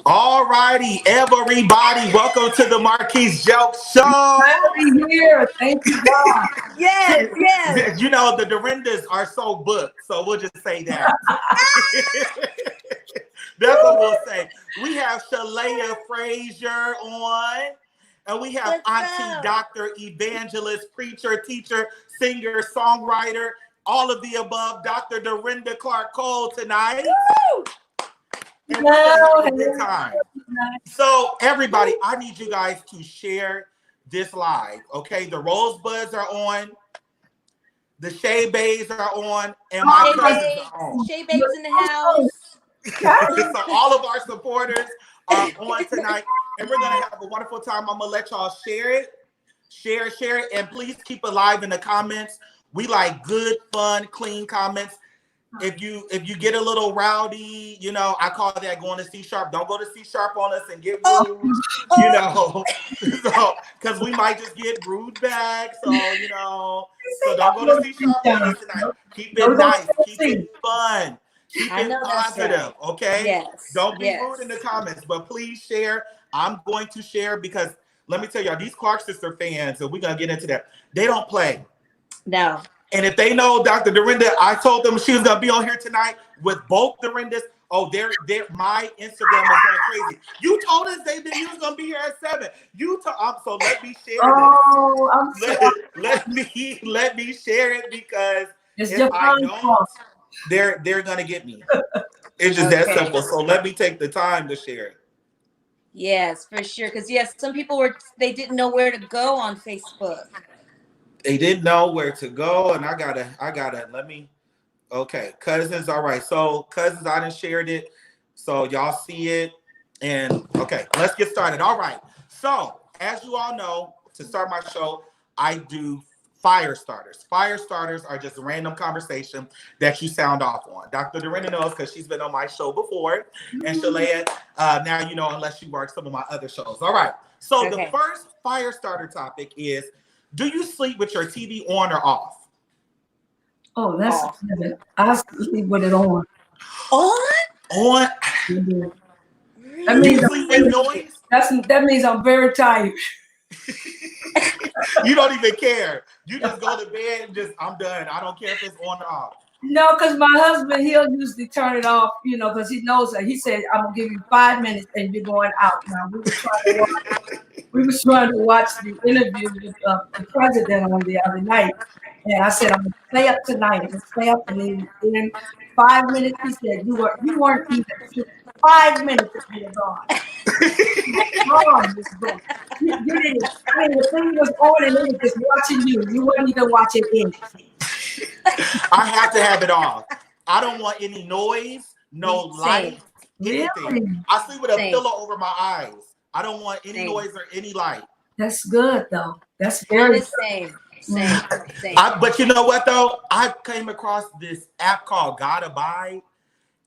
All righty, everybody, welcome to the Marquise Joke Show. I'll be here. Thank you, God. Yes. You know, the Dorindas are so booked, so we'll just say that. That's what we'll say. We have Shalaya Frazier on, and we have Auntie Dr. Evangelist, preacher, teacher, singer, songwriter, all of the above, Dr. Dorinda Clark Cole tonight. Woo! And we're gonna have a good time. So, everybody, I need you guys to share this live, okay? The Rosebuds are on, the Shea Bays are on, and my cousins are on. Shea Bays in the house. So, all of our supporters are on tonight, and we're gonna have a wonderful time. I'm gonna let y'all share it, and please keep it live in the comments. We like good, fun, clean comments. If you get a little rowdy, you know, I call that going to C#. Don't go to C# on us and get rude, you know, so because we might just get rude back. So, you know, so don't go to C# on us tonight. Keep it nice, keep it fun, keep it positive, okay? Yes. Don't be rude in the comments, but please share. I'm going to share because let me tell y'all, these Clark sister fans, and we're gonna get into that. They don't play. No. And if they know Dr. Dorinda, I told them she was gonna be on here tonight with both Dorindas. Oh, my Instagram was going crazy. You told us you was gonna be here at 7. So let me share this. Let me share it because if I don't, they're gonna get me. It's just that simple. So let me take the time to share it. Yes, for sure. Because some people they didn't know where to go on Facebook. They didn't know where to go, and I gotta let me. Okay, cousins. All right, so cousins, I done shared it, so y'all see it, and okay, let's get started. All right. So as you all know, to start my show, I do fire starters. Fire starters are just a random conversation that you sound off on. Dr. Dorinda knows because she's been on my show before, and Shalaya, now you know unless you work some of my other shows. All right. So the first fire starter topic is. Do you sleep with your TV on or off? Oh, that's good. I sleep with it on. On? That means sleep with noise? That means I'm very tired. You don't even care. You just go to bed and I'm done. I don't care if it's on or off. No, because my husband, he'll usually turn it off, you know, because he knows that. He said, I'm going to give you 5 minutes and you're going out. Now, we were trying to watch the interview with the president on the other night. And I said, I'm going to stay up tonight. I'm going to stay up. And then 5 minutes, he said, you weren't even 5 minutes and you were gone. You didn't. I mean, the thing was on and it was just watching you. You weren't even watching it. I have to have it off. I don't want any noise, no light, anything. Really? I sleep with a pillow over my eyes. I don't want any noise or any light. That's good, though. That's very same. But you know what, though? I came across this app called God Abide,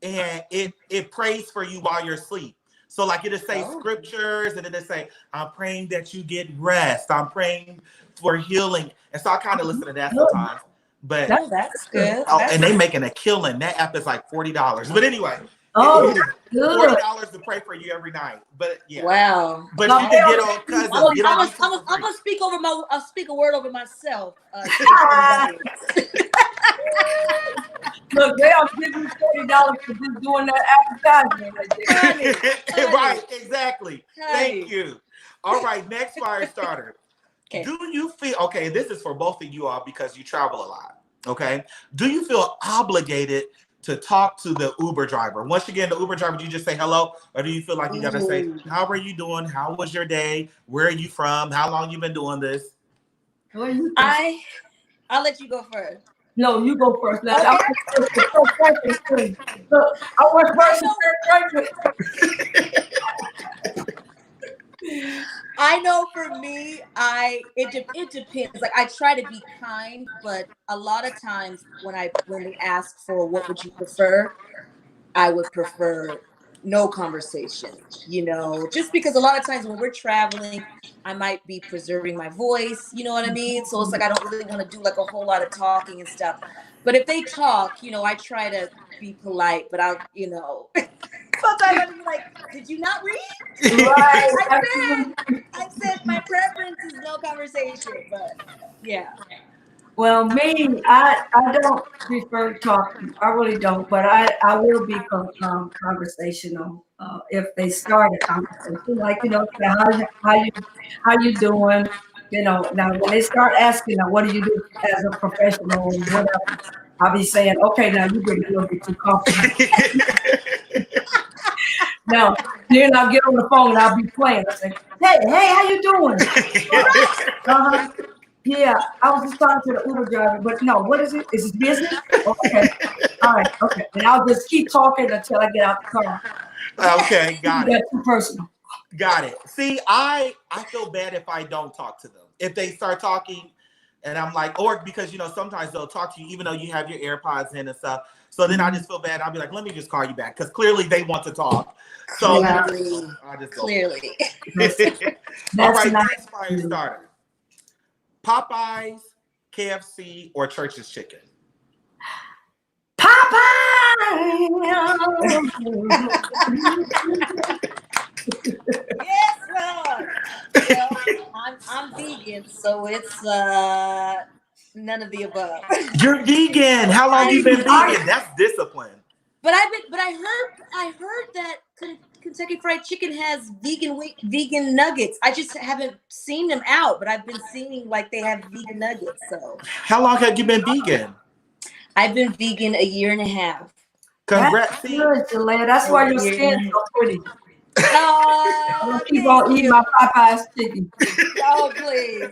and it prays for you while you're asleep. So like it'll say scriptures, and then it'll say, I'm praying that you get rest. I'm praying for healing. And so I kind of listen to that sometimes. But that's good. And they making a killing. That app is like $40. But anyway, $40 to pray for you every night. But yeah, wow. But you can get on cousins. I'm gonna speak over I'll speak a word over myself. Look, they are giving you $40 for just doing that advertisement. Right, exactly. Thank you. All right, next fire starter. Okay. Do you feel, this is for both of you all because you travel a lot, okay? Do you feel obligated to talk to the Uber driver? Once you get in the Uber driver, do you just say hello? Or do you feel like you got to say, how are you doing? How was your day? Where are you from? How long you been doing this? I'll let you go first. No, you go first. Now, I went first. I know for me, it depends. Like I try to be kind, but a lot of times when they ask for what would you prefer, I would prefer no conversation, you know, just because a lot of times when we're traveling, I might be preserving my voice, you know what I mean? So it's like I don't really want to do like a whole lot of talking and stuff. But if they talk, you know, I try to be polite, but I'll, you know, sometimes I Did you not read? Right. I said my preference is no conversation, but yeah. Well, me, I don't prefer talking. I really don't, but I will be conversational if they start a conversation. Like, say, how you doing? Now when they start asking, now, what do you do as a professional or whatever? I'll be saying, okay, now you're getting a little bit too comfortable. Now, then I'll get on the phone and I'll be playing. I'll say, hey, how you doing? Uh-huh. Yeah, I was just talking to the Uber driver, but no, what is it? Is it business? Okay. All right, okay. And I'll just keep talking until I get out the car. Okay, got it. That's too personal. Got it. See, I feel bad if I don't talk to them. If they start talking and I'm like, or because, sometimes they'll talk to you even though you have your AirPods in and stuff. So then I just feel bad. I'll be like, let me just call you back because clearly they want to talk. So Clearly. I just go. Clearly. All right, nice. next fire starter. Popeyes, KFC, or Church's Chicken? Popeye! Yes, Lord. Well, I'm vegan, so it's none of the above. You're vegan. How long you been vegan? That's discipline. But I heard that Kentucky Fried Chicken has vegan nuggets. I just haven't seen them out, but I've been seeing like they have vegan nuggets. So how long have you been vegan? I've been vegan a year and a half. Congrats. That's good, Jalea. That's why your skin's so pretty. Oh, I'm gonna keep on eating my Popeyes chicken. Oh, please.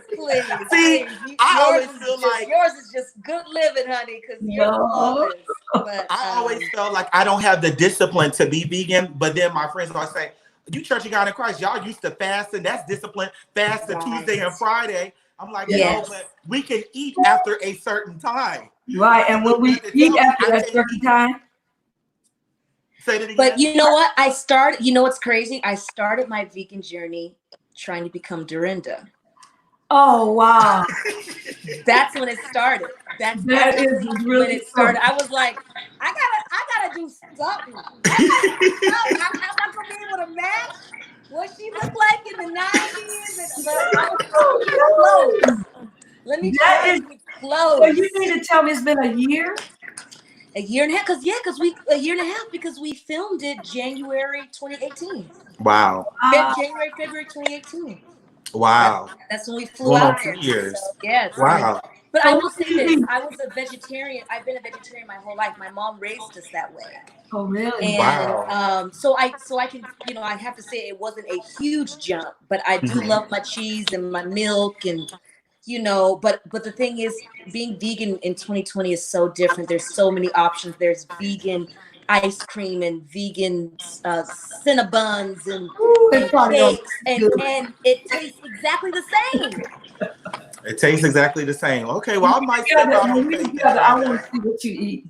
See, I always feel like yours is just good living, honey, because you're flawless. But I always felt like I don't have the discipline to be vegan, but then my friends always say, "You Church of God in Christ, y'all used to fast, and that's discipline. Fast on Tuesday and Friday." I'm like, no, but we can eat after a certain time. Right, and when we eat after a certain time. Say that again. But you know what? You know what's crazy? I started my vegan journey trying to become Dorinda. Oh, wow. That's when it started. That is really when it started. I was like, I gotta do something. I'm not gonna be able to match what she looked like in the 90s. But I was close. Let me tell you, close. So you need to tell me it's been a year? A year and a half, because we filmed it January 2018. Wow. February 2018. Wow. That's when we flew out. 2 years. So, yes. Wow. But I will say this: I was a vegetarian. I've been a vegetarian my whole life. My mom raised us that way. Oh, really? And, wow. So I can, I have to say it wasn't a huge jump, but I do love my cheese and my milk and. But the thing is, being vegan in 2020 is so different. There's so many options. There's vegan ice cream and vegan Cinnabons and cakes, and it tastes exactly the same. It tastes exactly the same. Okay, well, I might step out on faith. I want to see what you eat.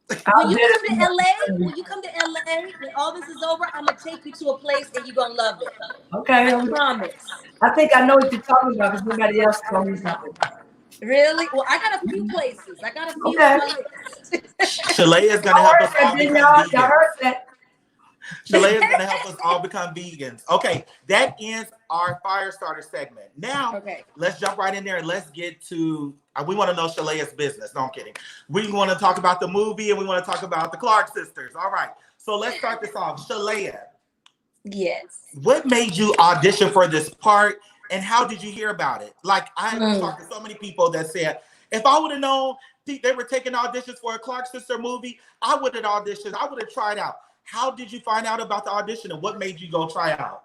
When you come to LA, when all this is over, I'm gonna take you to a place and you're gonna love it. Okay, I promise. I think I know what you're talking about because nobody else told me something. Really? Well, I got a few places. I got a few on my list. Shalea is gonna help us all become vegans. Y'all heard that? Shalea is gonna help us all become vegans. Okay, that ends our fire starter segment. Now, let's jump right in there and let's get to. We want to know Shalea's business. No, I'm kidding. We want to talk about the movie and we want to talk about the Clark sisters. All right. So let's start this off. Shalea. Yes. What made you audition for this part and how did you hear about it? Like, I talked to so many people that said, if I would have known they were taking auditions for a Clark sister movie, I would have auditioned. I would have tried out. How did you find out about the audition and what made you go try out?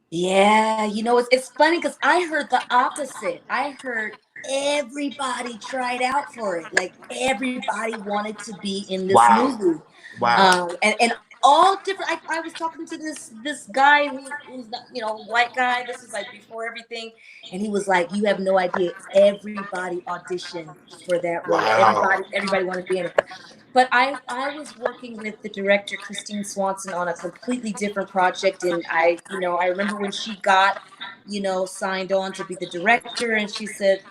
Yeah, it's funny because I heard the opposite. I heard everybody tried out for it. Like everybody wanted to be in this movie. Wow. And all different. I was talking to this guy who's white guy. This is like before everything, and he was like, "You have no idea. Everybody auditioned for that role. Wow. Everybody wanted to be in it." But I was working with the director Christine Swanson on a completely different project, and I remember when she got signed on to be the director, and she said,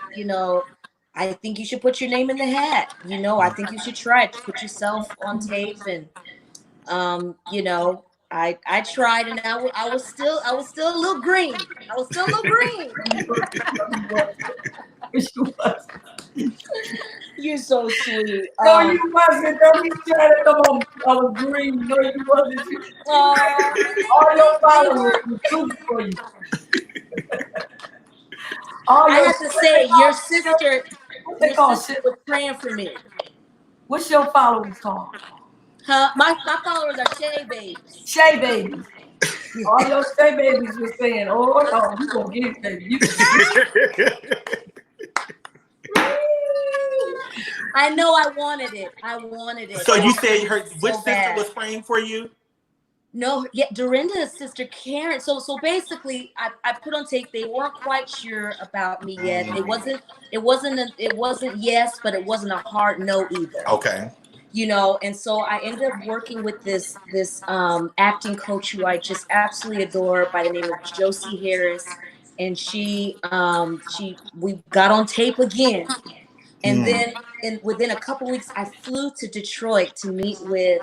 I think you should put your name in the hat. I think you should try it. Put yourself on tape, and I tried, and I was still a little green. I was still a little green. You're so sweet. No, you wasn't. Don't be trying to come on. I was green. No, you wasn't. All your followers were rooting for you. I have to say, your sister was praying for me. What's your followers called? Huh? My followers are Shay Babes. Shay Babies. All your Shay Babies were saying, "Oh no, you gonna get it, baby." I know I wanted it. So you said which so sister was praying for you? No, yeah, Dorinda's sister Karen. So basically, I put on tape. They weren't quite sure about me yet. It wasn't yes, but it wasn't a hard no either. Okay. You know, and so I ended up working with this acting coach who I just absolutely adore by the name of Josie Harris, and we got on tape again, and then within a couple weeks I flew to Detroit to meet with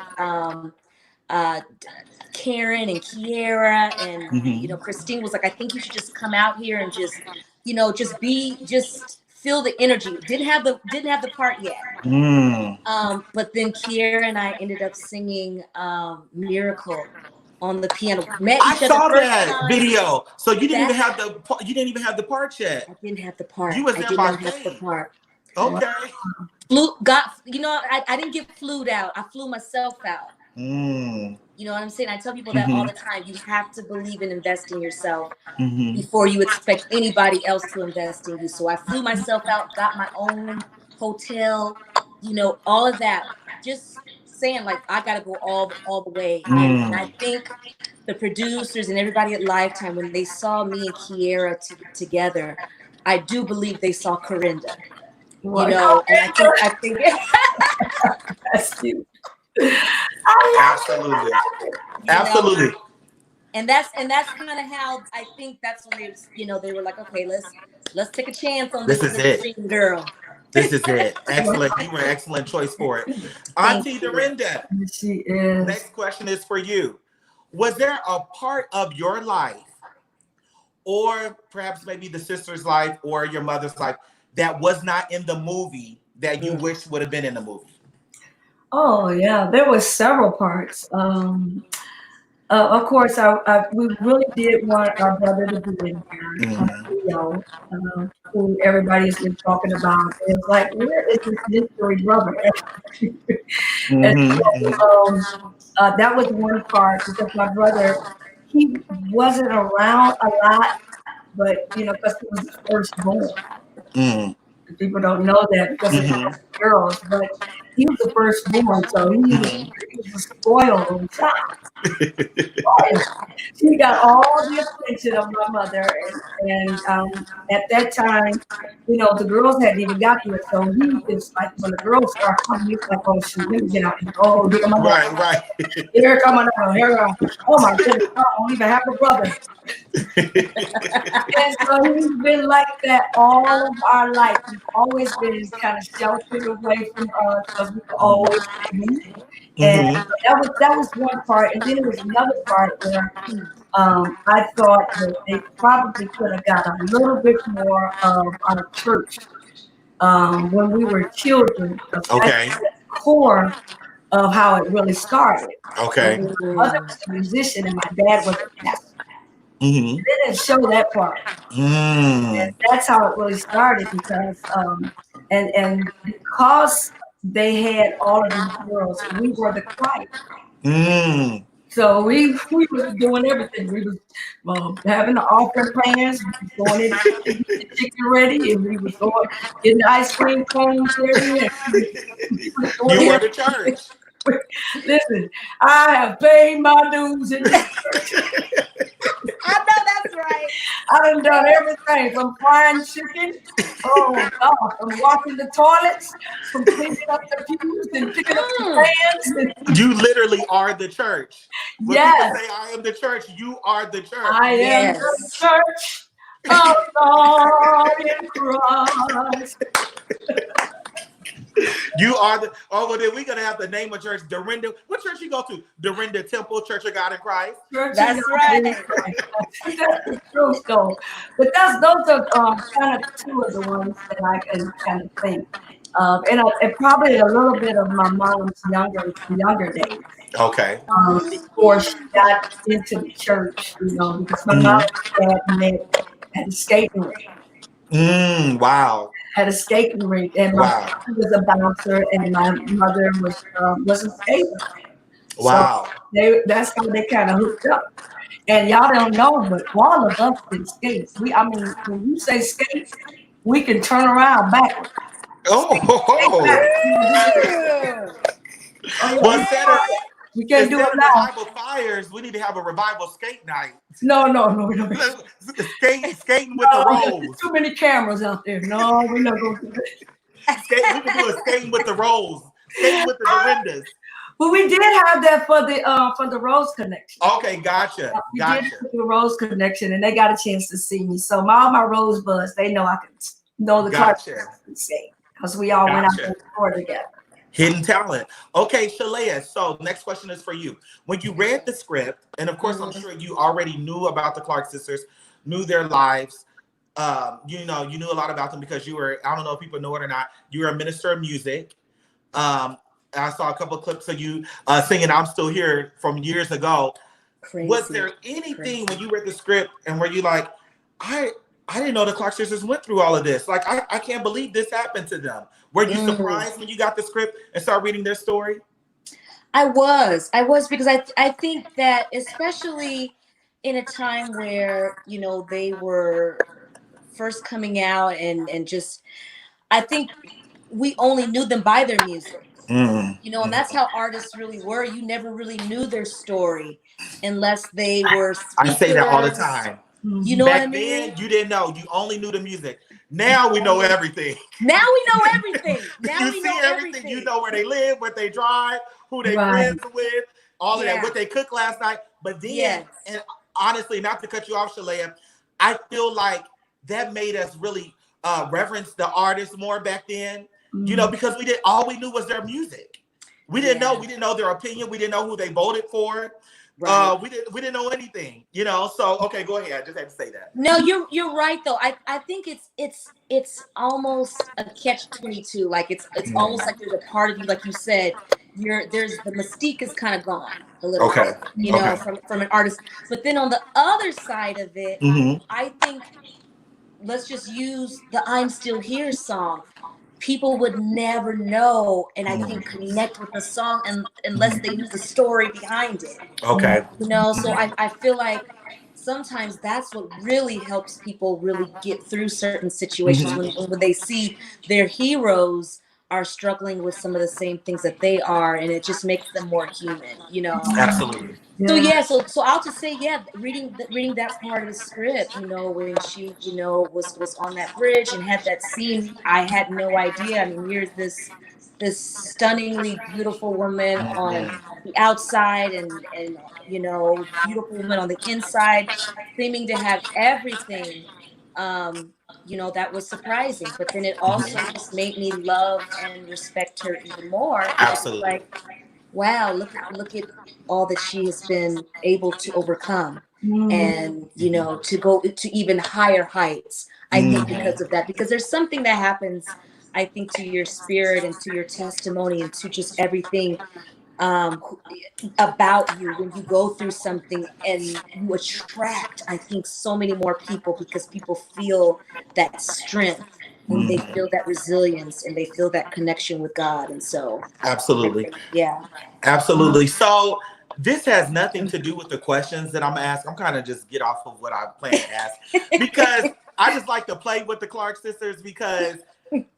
Karen and Kiera, and you know, Christine was like, I think you should just come out here and just feel the energy. Didn't have the part yet. But then Kiera and I ended up singing Miracle on the piano. I saw that video. So you didn't even have the part yet. I didn't have the part. You was I did not have the part. Okay. I didn't get flued out. I flew myself out. You know what I'm saying? I tell people that all the time. You have to believe and invest in yourself before you expect anybody else to invest in you. So I flew myself out, got my own hotel, you know, all of that. Just saying, like, I got to go all the way. And I think the producers and everybody at Lifetime, when they saw me and Kiera together, I do believe they saw Corinda. You know, and I think that's cute. Absolutely. Absolutely. And that's kind of how I think that's when they were like, okay, let's take a chance on this girl. This is it. Excellent. You were an excellent choice for it. Auntie Dorinda. She is. Next question is for you. Was there a part of your life, or perhaps maybe the sister's life or your mother's life, that was not in the movie that you wish would have been in the movie? Oh yeah, there was several parts. Of course, we really did want our brother to be in here. Who everybody's been talking about. It's like, where is this mystery brother? That was one part, because my brother, he wasn't around a lot, but because he was the firstborn. People don't know that because he was girls, but he was the firstborn, so he was a spoiled child. She got all the attention of my mother, and at that time, the girls hadn't even got here, so he was like, when the girls started coming, he was like, oh shoot, let me get out. Oh, get my right. Here come on, here. Oh my goodness, I don't even have a brother. And so he's been like that all of our life. He's always been kind of sheltered away from us because we could always meet. And that was one part. And then there was another part where I thought that they probably could have got a little bit more of our church when we were children. Okay. That's the core of how it really started. Okay. My mother was a musician and my dad was a pastor. They didn't show that part. And that's how it really started, because and because they had all of these girls, we were the choir. So we was doing everything. We was having the offering plans, we was going in to get the chicken ready, and we was going getting the ice cream cones ready. You were the church. Listen, I have paid my dues in this church. I know that's right. I done everything from frying chicken, from washing the toilets, from cleaning up the pews and picking up the pans. You literally are the church. When people say I am the church, you are the church. I am the church of God in Christ. You are the. Oh, well, then we're gonna have to name a church. Dorinda. What church you go to? Dorinda Temple Church of God in Christ. That's right. That's true, so. But those are kind of two of the ones that I can kind of think of, and probably a little bit of my mom's younger days. Okay. Before she got into the church, because my mom and dad met at a skating rink. Wow. At a skating rink, and my father was a bouncer, and my mother was a skater. Wow. So that's how they kind of hooked up. And y'all don't know, but all of us can skate. When you say skate, we can turn around backwards. Well, we can't do it now. Revival fires. We need to have a revival skate night. No. Skating with the rolls. There's too many cameras out there. No, we're not going to do that. We can do a skating with the rolls. Skating with the Dorindas. But we did have that for the Rose Connection. Okay, gotcha. We did the Rose Connection, and they got a chance to see me. So all my Rosebuds, they know I can know the gotcha. Skate because we all went out to the floor together. Hidden talent. Okay, Shalea. So next question is for you. When you read the script, and of course I'm sure you already knew about the Clark sisters, knew their lives. You knew a lot about them because you were, I don't know if people know it or not, you were a minister of music. I saw a couple of clips of you singing "I'm Still Here" from years ago. Crazy. Was there anything when you read the script and were you like, I didn't know the Clark sisters went through all of this. Like, I can't believe this happened to them. Were you surprised when you got the script and started reading their story? I was because I think that especially in a time where, they were first coming out and just, I think we only knew them by their music. And that's how artists really were. You never really knew their story unless they were speakers. I say that all the time. You know Back what I mean? then, you didn't know. You only knew the music. Now we know everything. Now we know everything. You see everything. You know where they live, what they drive, who they friends with, all of that, what they cooked last night. But then, and honestly, not to cut you off, Shalea, I feel like that made us really reverence the artists more back then. Because all we knew was their music. We didn't know. We didn't know their opinion. We didn't know who they voted for. Right. We didn't know anything. So okay, go ahead. I just had to say that. No, you're right though. I think it's almost a catch-22. Like it's almost like there's a part of you, like you said, there's the mystique is kind of gone a little bit, from an artist. But then on the other side of it, I think let's just use the "I'm Still Here" song. People would never know, and I think connect with the song unless they knew the story behind it. Okay. So I feel like sometimes that's what really helps people really get through certain situations when they see their heroes are struggling with some of the same things that they are, and it just makes them more human, Absolutely. So I'll just say, reading that part of the script, when she, was on that bridge and had that scene, I had no idea. I mean, here's this stunningly beautiful woman on the outside and beautiful woman on the inside, seeming to have everything. That was surprising, but then it also just made me love and respect her even more. Absolutely. Like, wow, look at all that she has been able to overcome, and to go to even higher heights. I think because of that, because there's something that happens, I think, to your spirit and to your testimony and to just everything about you when you go through something, and you attract, I think, so many more people because people feel that strength and they feel that resilience and they feel that connection with God. And so absolutely. Absolutely. So this has nothing to do with the questions that I'm gonna ask. I'm kind of just get off of what I plan to ask because I just like to play with the Clark sisters because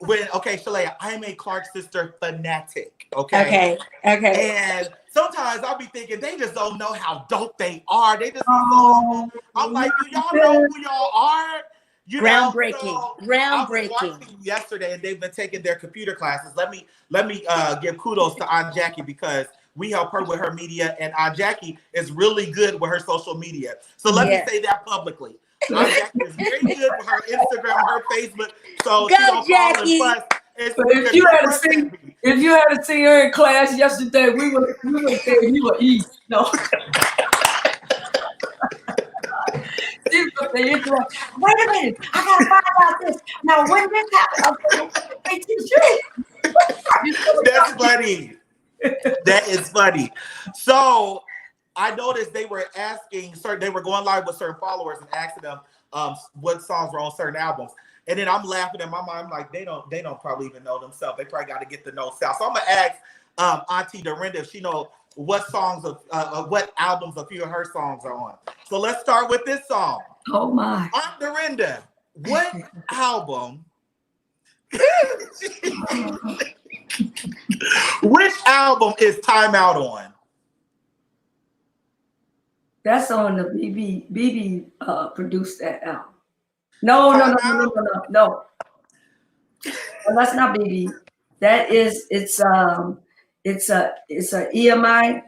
Shalea, I'm a Clark sister fanatic. Okay. And sometimes I'll be thinking they just don't know how dope they are. They just I'm like, do y'all know who y'all are? Groundbreaking. I was watching yesterday, and they've been taking their computer classes. Let me give kudos to Aunt Jackie because we help her with her media, and Aunt Jackie is really good with her social media. So let me say that publicly. Aunt Jackie is very good with her Instagram, her Facebook. So she don't call and fuss if you had to see her in class yesterday, we would say you were eat. No. She was saying, wait a minute, I gotta find out this. Now when this happened, they teach you. That's funny. That is funny. So I noticed they were going live with certain followers and asking them what songs were on certain albums. And then I'm laughing in my mind, I'm like, they don't probably even know themselves. They probably got to get to know self. So I'm gonna ask Auntie Dorinda if she knows what songs of what albums a few of her songs are on. So let's start with this song. Oh my. Aunt Dorinda, what album? Which album is Time Out on? That's on the BB produced that album. No. Well, that's not BB. That is it's a EMI.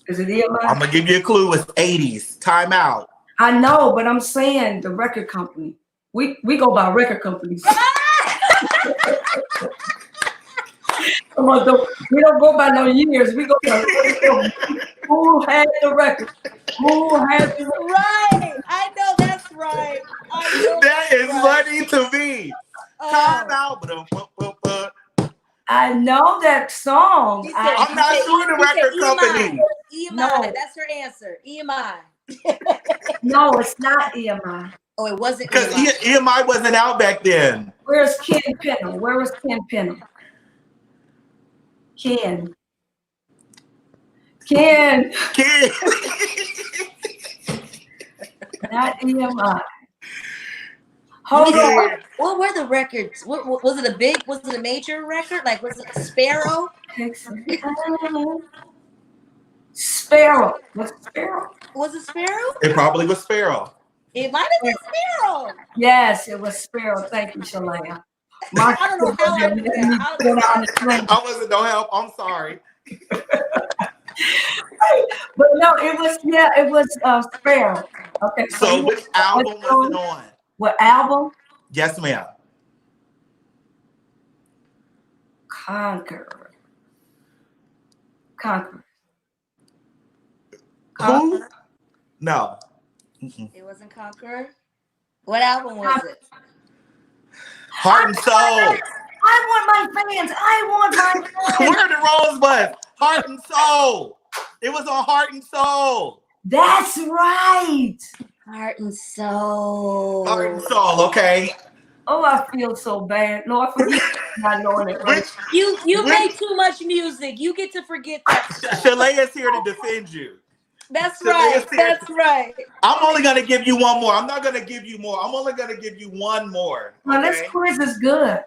Is it EMI? I'm gonna give you a clue. It's 80s. Time Out. I know, but I'm saying the record company. We go by record companies. Come on, we don't go by no years. We go by who had the record. Who had the record. Right. I know that's right. That is funny to me. Time Out. I know that song. I'm not sure the record company. EMI. No. That's her answer. EMI. No, it's not EMI. Oh, it wasn't Because EMI. EMI wasn't out back then. Where's Ken Penham? Where was Ken Penham? Ken. Not EMI. Hold on. What were the records? What was it? Was it a major record? Like, was it Sparrow? Sparrow. What's Sparrow? Was it Sparrow? It probably was Sparrow. It might have been Sparrow. Yes, it was Sparrow. Thank you, Shalaya. I don't know how I did that. I wasn't no help. I'm sorry. But no, it was Sparrow. Okay. So which album was it on? What album? Yes, ma'am. Conqueror. Who? No. It wasn't Conqueror. What album was it? Heart and Soul. I want my fans. Where the Rosebud? Heart and Soul. It was on Heart and Soul. That's right. Heart and Soul. Heart and Soul. Okay. Oh, I feel so bad. No, I forget not knowing it. Right? You make too much music. You get to forget that stuff. Shalea's here to defend you. That's right. That's right. I'm only gonna give you one more. I'm not gonna give you more. I'm only gonna give you one more. Okay? Well, this quiz is good.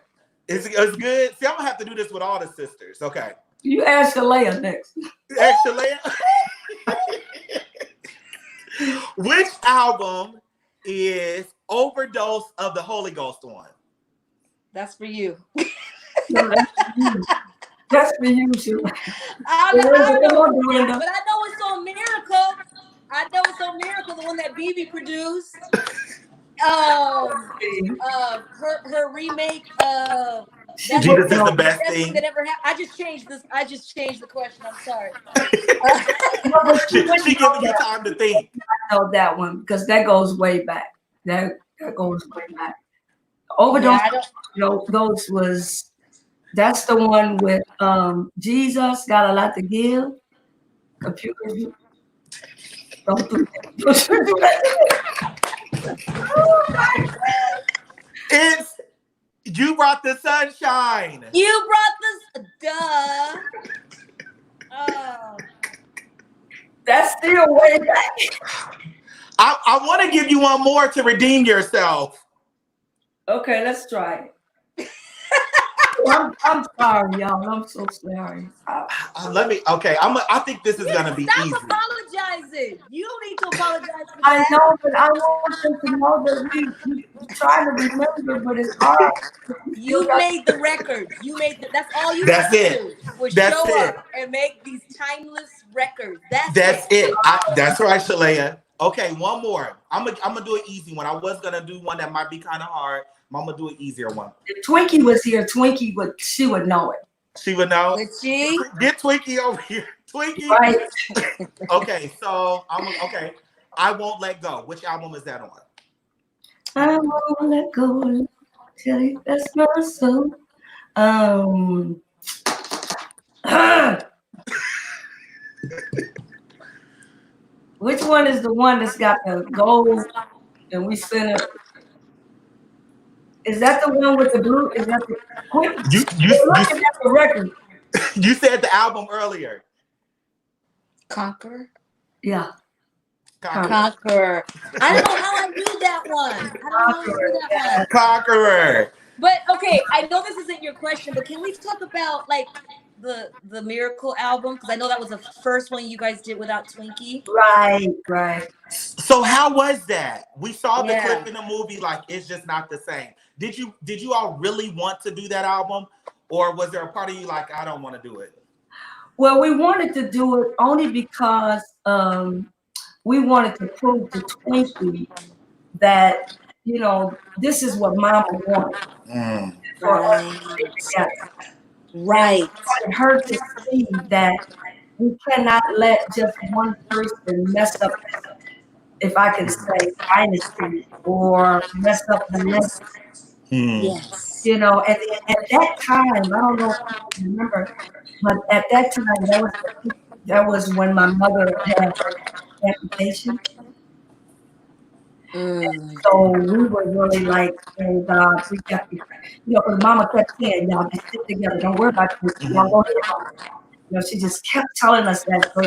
It's good. See, I'm gonna have to do this with all the sisters. Okay. You ask Shalaya next. Ask Shalaya. Which album is Overdose of the Holy Ghost on? That's for you. No, that's for you, Shalaya. I know, but I know it's on Miracle. I know it's on Miracle, the one that BB produced. Her remake of Jesus is the best thing that ever happened. I just changed the question. I'm sorry. She giving you time to think. I know that one because that goes way back. That goes way back. Overdose. Those was. That's the one with Jesus got a lot to give. Computers. Don't do that. It's You Brought the Sunshine. You brought this. Duh. Oh. That's still way back. I want to give you one more to redeem yourself. Okay, let's try it. I'm sorry, y'all. I'm so sorry. I think this is gonna be Stop easy. apologizing. You don't need to apologize for I that. know, but I want them to know that we try to remember, but it's hard. You made the record. That's all you That's had it. to do was That's show it. up and make these timeless records. That's That's it. That's right, Shalaya. Okay, one more. I'm gonna do an easy one. I was gonna do one that might be kind of hard. I'm gonna do an easier one. If Twinkie was here, she would know it. She would know. Would she? Get Twinkie over here. Twinkie. Right. Okay, so okay. I Won't Let Go. Which album is that on? I won't let go till you that's my soul. Which one is the one that's got the gold and we send it? Is that the one with the blue? Is that the quick? Looking at the record. You said the album earlier. Conqueror. Yeah. Conqueror. I don't know how I knew that one. Conqueror. But okay, I know this isn't your question, but can we talk about like the Miracle album? Because I know that was the first one you guys did without Twinkie. Right. So how was that? We saw the clip in the movie, like it's just not the same. Did you all really want to do that album? Or was there a part of you like, I don't want to do it? Well, we wanted to do it only because we wanted to prove to Twinkie that, you know, this is what Mama wanted. For us to stay together. Right. I wanted her to see that we cannot let just one person mess up, if I can say, dynasty or mess up the next. Yes. You know, at that time, I don't know if you remember, but at that time, that was when my mother had her amputation. So we were really like, oh God, we got to, you know, because Mama kept saying, y'all just sit together, don't worry about this, y'all go ahead. You know, she just kept telling us that. So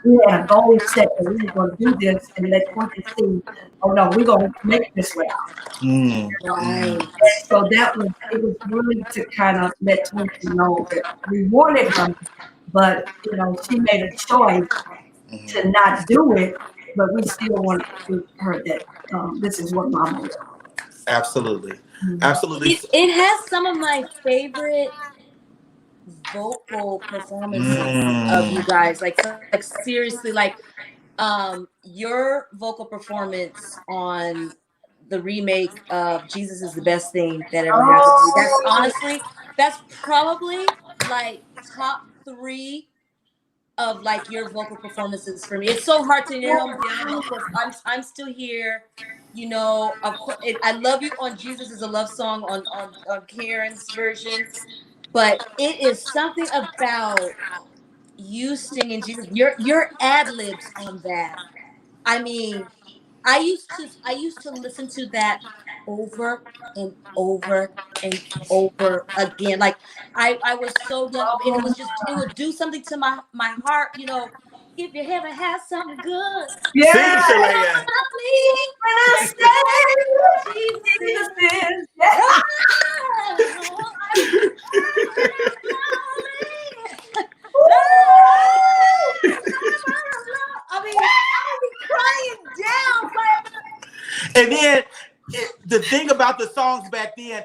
we had a goal set that we were going to do this and let Twinkie see, oh no, we're going to make it this way. Right. So it was really to kind of let Twinkie know that we wanted her, but you know, she made a choice to not do it, but we still wanted to prove to her that this is what Mama did. Absolutely. It has some of my favorite vocal performances of you guys. Like seriously, like your vocal performance on the remake of Jesus Is the Best Thing That Ever Happened to Me. That's probably like top 3 of like your vocal performances for me. It's so hard to narrow them down. Of course, I'm Still Here. You know, of course, I Love You on Jesus Is a Love Song on Karen's version. But it is something about you singing Jesus. Your ad libs on that. I mean, I used to listen to that over and over and over again. Like I was so done, and it would do something to my heart. You know, if you ever had something good, yeah. When I say Jesus is. I mean, I'll be crying down, but And then the thing about the songs back then,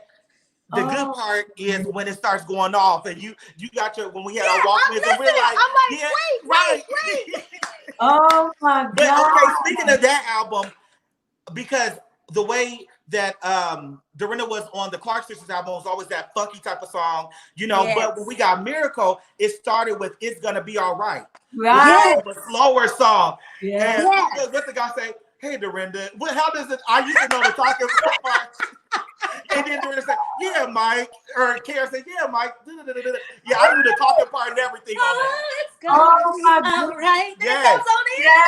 the good part is when it starts going off, and you got your when we had our Walkmans, and we're like, wait. Oh my God! But okay, speaking of that album, because the way that Dorinda was on the Clark Sisters album was always that funky type of song, you know. Yes. But when we got Miracle, it started with "It's Gonna Be All Right," Right? a slower song. Yeah. And what's the guy say? Hey, Dorinda, how does it? I used to know the talking part. And then Dorinda said, "Yeah, Mike," or Karen said, "Yeah, Mike." Yeah, I knew the talking part and everything on that. It's gonna be all right. Yes,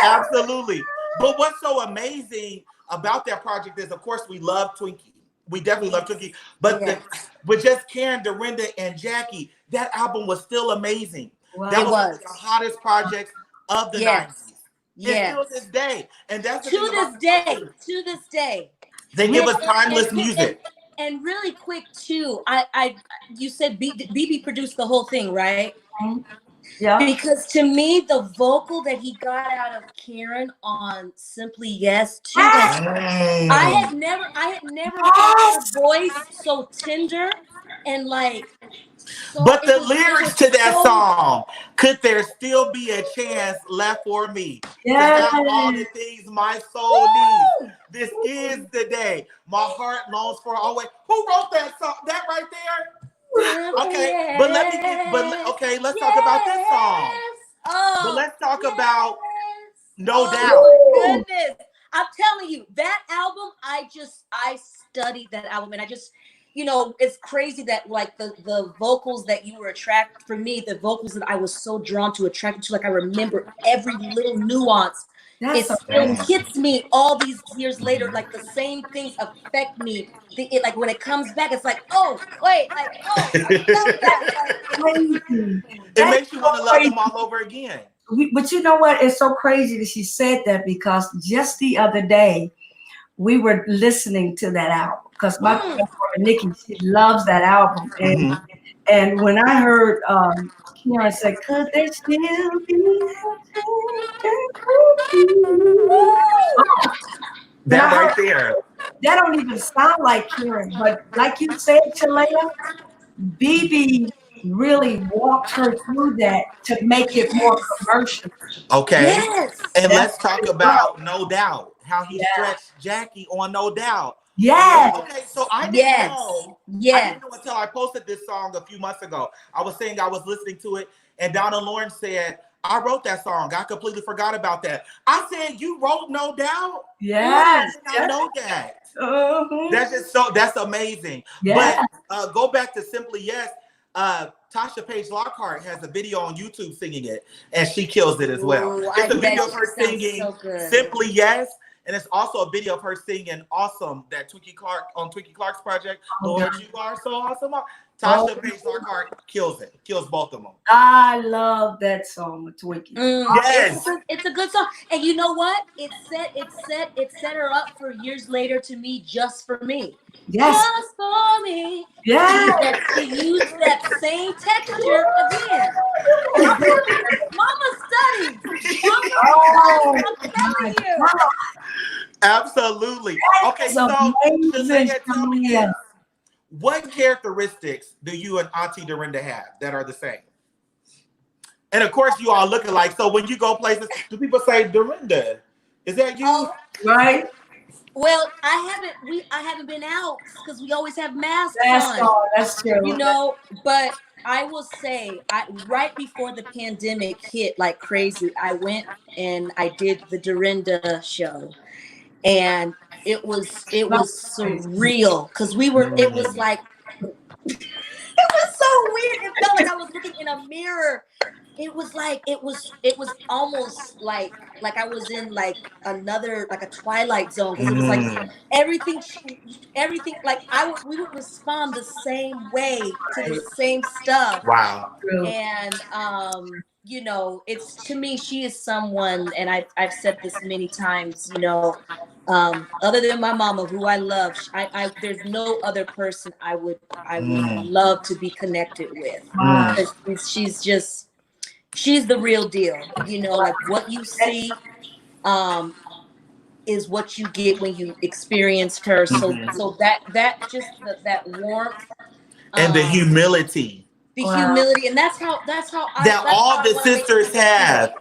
absolutely. But what's so amazing about that project is, of course, we love Twinkie. We definitely love Twinkie. But with just Karen, Dorinda, and Jackie, that album was still amazing. Wow. That was the hottest project of the 90s. Yes. Still this day. And that's to this day. They give us timeless music. And really quick too, you said BB produced the whole thing, right? Yeah. Because to me, the vocal that he got out of Karen on Simply Yes too. I had never heard her voice so tender and like. So but the it lyrics was to that so song, could there still be a chance left for me to Yes. have all the things my soul needs? This is the day my heart longs for always. Who wrote that song? That right there? Okay, but let me get, okay, let's talk about this song. Oh, But let's talk about No Oh Doubt. my goodness. I'm telling you, that album, I studied that album, and I just, it's crazy that like the vocals that you were attracted, for me, the vocals that I was so drawn to, attracted to, like I remember every little nuance. That's It still hits me all these years later. Like the same things affect me. Like when it comes back, it's like, oh wait, like I felt that. Like, crazy. It makes you want to love them all over again. But you know what? It's so crazy that she said that, because just the other day we were listening to that album, because my girlfriend Nikki, she loves that album, and when I heard Karen say, "Could there still be that right there? That don't even sound like Karen, but like you said, Chalea, BB really walked her through that to make it more commercial. Okay. yes. And let's talk about No Doubt. How he stretched Jackie on No Doubt. Yes. Okay, so I didn't know. I didn't know until I posted this song a few months ago. I was saying I was listening to it, and Donna Lawrence said, I wrote that song. I completely forgot about that. I said, you wrote No Doubt? Yes. I did not know that. Uh-huh. That's just that's amazing. Yeah. But go back to Simply Yes. Tasha Page Lockhart has a video on YouTube singing it, and she kills it as well. Ooh, it's a video of her singing so Simply Yes, and it's also a video of her singing Awesome, that Twinkie Clark's project. Lord, you are so awesome. Tasha Page Lockhart kills it. Kills both of them. I love that song with Twinkie. Yes. It's a good song. And you know what? It set her up for years later to me, Just for Me. Yes. Just for me. Yes. She used that same texture again. Mama studies. I'm telling you. Absolutely. Okay, so Chalea, tell me this. What characteristics do you and Auntie Dorinda have that are the same? And of course, you all look alike. So when you go places, do people say, Dorinda, is that you? Right. Well, I haven't been out because we always have masks on. That's true. But I will say, right before the pandemic hit like crazy, I went and I did the Dorinda show, and it was surreal because it was like, it was so weird. It felt like I was looking in a mirror. It was like it was almost like I was in like another, like a Twilight Zone, because it was like everything like we would respond the same way to the same stuff. Wow. And it's, to me, she is someone, and I've said this many times, other than my mama, who I love, there's no other person I would love to be connected with. She's the real deal. Like what you see is what you get when you experience her. So that just that warmth and the humility. And that's how all the sisters have.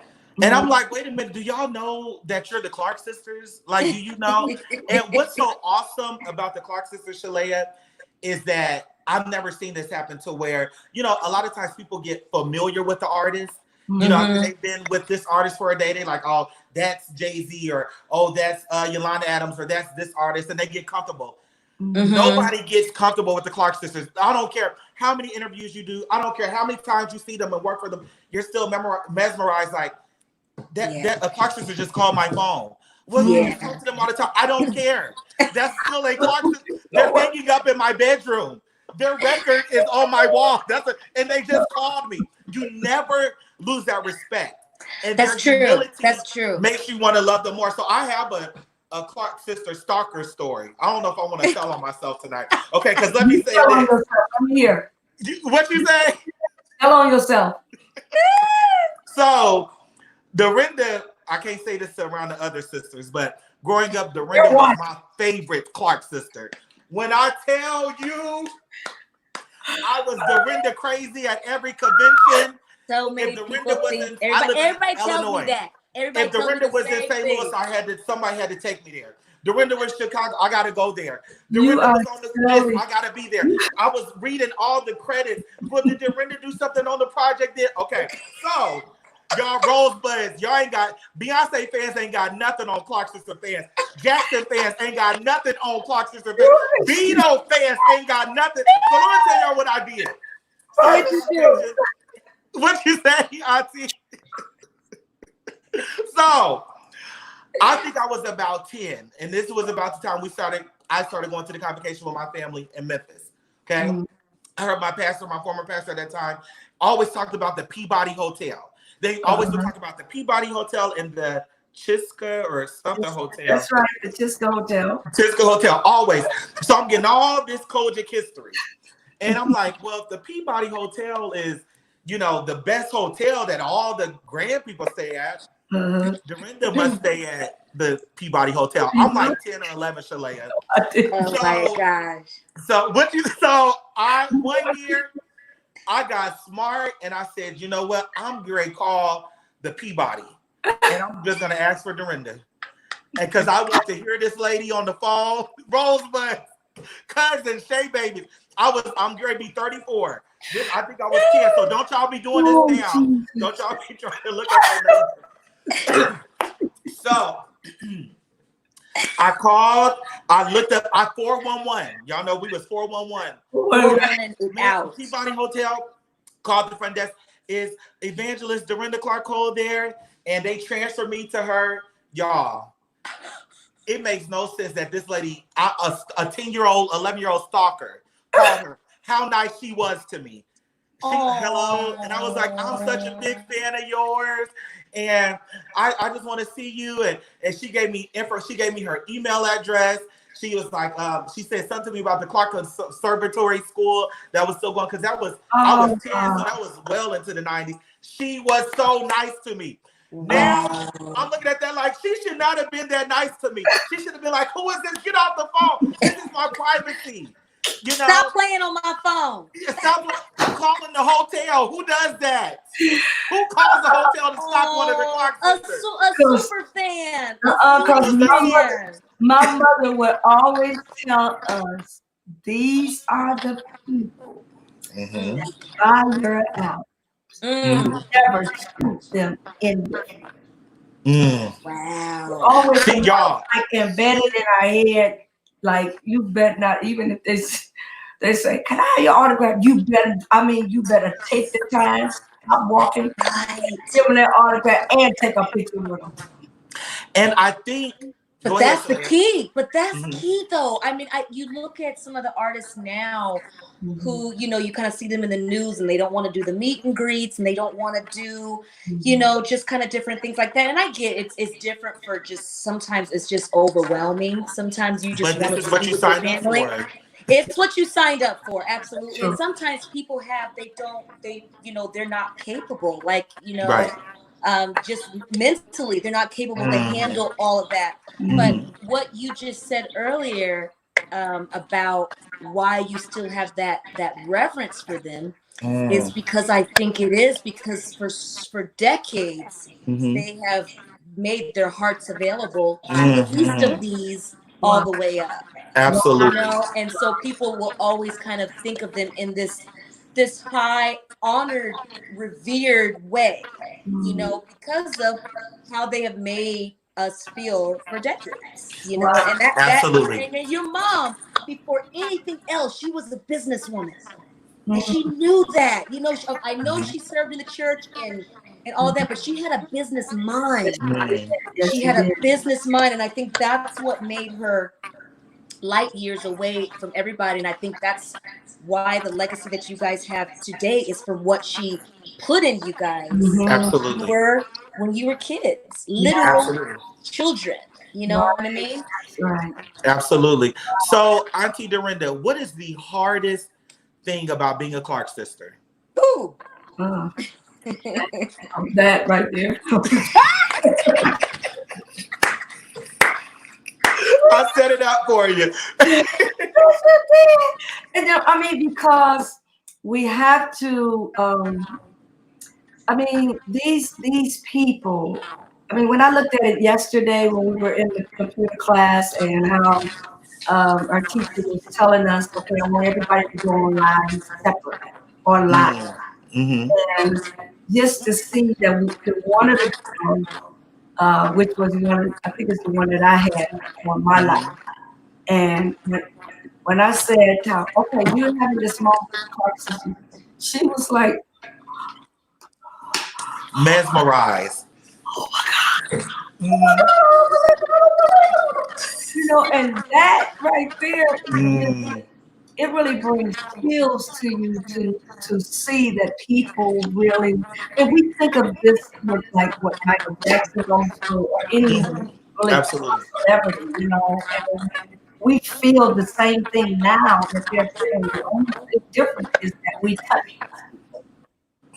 And I'm like, wait a minute, do y'all know that you're the Clark sisters? Like, do you know? And what's so awesome about the Clark sisters, Chalea, is that I've never seen this happen to where, a lot of times people get familiar with the artist. They've been with this artist for a day. They're like, oh, that's Jay-Z, or, oh, that's Yolanda Adams, or that's this artist. And they get comfortable. Nobody gets comfortable with the Clark sisters. I don't care how many interviews you do. I don't care how many times you see them and work for them. You're still mesmerized, like, that a Clark sister just called my phone. Well, you talk to them all the time. I don't care. That's still a Clark sister. They're hanging up in my bedroom. Their record is on my wall. And they just called me. You never lose that respect. And that's true. That's true. Makes you want to love them more. So I have a Clark sister stalker story. I don't know if I want to tell on myself tonight. Okay, because let me say this. I'm here. What you say? Tell on yourself. So Dorinda, I can't say this around the other sisters, but growing up, Dorinda was my favorite Clark sister. When I tell you, I was Dorinda crazy at every convention. So many If Dorinda people was think, in, I live everybody in tells Illinois. me that. Everybody If tells me Dorinda the was in same St. thing. Louis, somebody had to take me there. Dorinda was Chicago, I gotta go there. You Dorinda are was on the list, I gotta be there. I was reading all the credits. But did Dorinda do something on the project? Okay, so y'all Rosebuds, y'all ain't got Beyonce fans ain't got nothing on Clark Sister fans. Jackson fans ain't got nothing on Clark Sister fans. Beto fans ain't got nothing. So let me tell y'all what I did. What you say, Auntie? So I think I was about 10, and this was about the time I started going to the convocation with my family in Memphis. Okay. Mm-hmm. I heard my former pastor at that time, always talked about the Peabody Hotel. They always would talk about the Peabody Hotel and the Chiska or something hotel. That's right, the Chiska Hotel. Chiska Hotel, always. So I'm getting all this Kojic history. And I'm like, well, if the Peabody Hotel is, the best hotel that all the grand people stay at, Dorinda must stay at the Peabody Hotel. I'm like 10 or 11, Shalea. Oh my gosh. So one year I got smart and I said, you know what? I'm going to call the Peabody. And I'm just going to ask for Dorinda. And because I want to hear this lady on the phone, Rosebud, cousin, Shay babies. I'm going to be 34. I think I was 10. So don't y'all be doing this now. Don't y'all be trying to look up her name. So I called, I looked up, 411. Y'all know we was 411. Peabody Hotel, called the front desk. Is Evangelist Dorinda Clark Cole there? And they transferred me to her. Y'all, it makes no sense that this lady, a 10-year-old, 11-year-old stalker, called her. How nice she was to me. Hello. And I was like, I'm such a big fan of yours. And I just want to see you. And she gave me she gave me her email address. She was like, she said something to me about the Clark Conservatory School that was still going, because I was 10, so that was well into the 90s. She was so nice to me. Now I'm looking at that like she should not have been that nice to me. She should have been like, who is this? Get off the phone. This is my privacy. Stop playing on my phone. Stop calling the hotel. Who does that? Who calls the hotel to stop one of the Clark sisters? A super fan. My mother would always tell us, these are the people that buy your album. Never scoop them in there. Wow. Always y'all like embedded in our head. Like, you bet not, even if they say, can I have your autograph? You better take the time. I'm walking, give them that autograph and take a picture with them. And I think, but that's the key. But that's key, though. I mean, you look at some of the artists now who, you kind of see them in the news and they don't want to do the meet and greets and they don't want to do, just kind of different things like that. And I get it's different for just, sometimes it's just overwhelming. Sometimes you just want to what you signed up for. It's what you signed up for, absolutely. Sure. And sometimes people they're not capable, like, right. Just mentally, they're not capable to handle all of that. But what you just said earlier about why you still have that reverence for them is because I think it is because for decades they have made their hearts available on the least of these all the way up. Absolutely. And so people will always kind of think of them in this high, honored, revered way, because of how they have made us feel for decades, and absolutely. And your mom, before anything else, she was a businesswoman, and she knew that. I know she served in the church and all that, but she had a business mind. She had a business mind, and I think that's what made her light years away from everybody. And I think that's why the legacy that you guys have today is from what she put in you guys. Absolutely. When you were kids, literal children. You know what I mean? Right. Absolutely. So, Auntie Dorinda, what is the hardest thing about being a Clark sister? Ooh. That right there. I set it up for you. And because we have to. I mean, these people. I mean, when I looked at it yesterday when we were in the computer class and how our teacher was telling us, okay, I want everybody to go online separate, online, Mm-hmm. and just to see that one of the girls, which was one, I think it's the one that I had on my life, and when I said, okay, you're having this small crisis, she was like, Mesmerized. oh my God. Mm-hmm. You know, and that right there, Mm. it really brings chills to you to see that people really, and we think of this with like what Michael Jackson goes through or any really Absolutely. celebrity, you know, and we feel the same thing now that they're feeling. The only difference is that we touch people.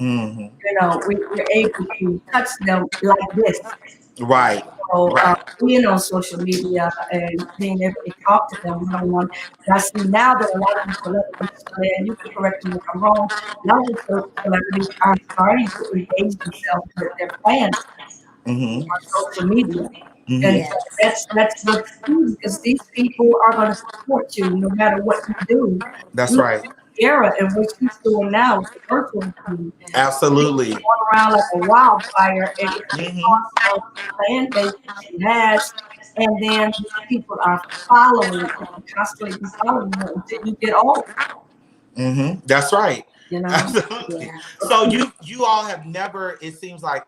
Mm-hmm. You know, we're able to touch them like this. Right. So Right. being on social media and being able to talk to them one-on-one. And I see now that a lot of these celebrities, and you can correct me if I'm wrong, a lot of these celebrities are starting to engage themselves with their fans Mm-hmm. on social media. Mm-hmm. And so Yes. that's what's key because these people are going to support you no matter what you do. That's Look right. at the era in which she's doing now with the virtual thing. It's Absolutely. going around like a wildfire, and it's Mm-hmm. because of the fan base that she has. And then people are following and constantly be following her until you get old, Mm-hmm. That's right. you know? Absolutely. Yeah. So you all have never, it seems like,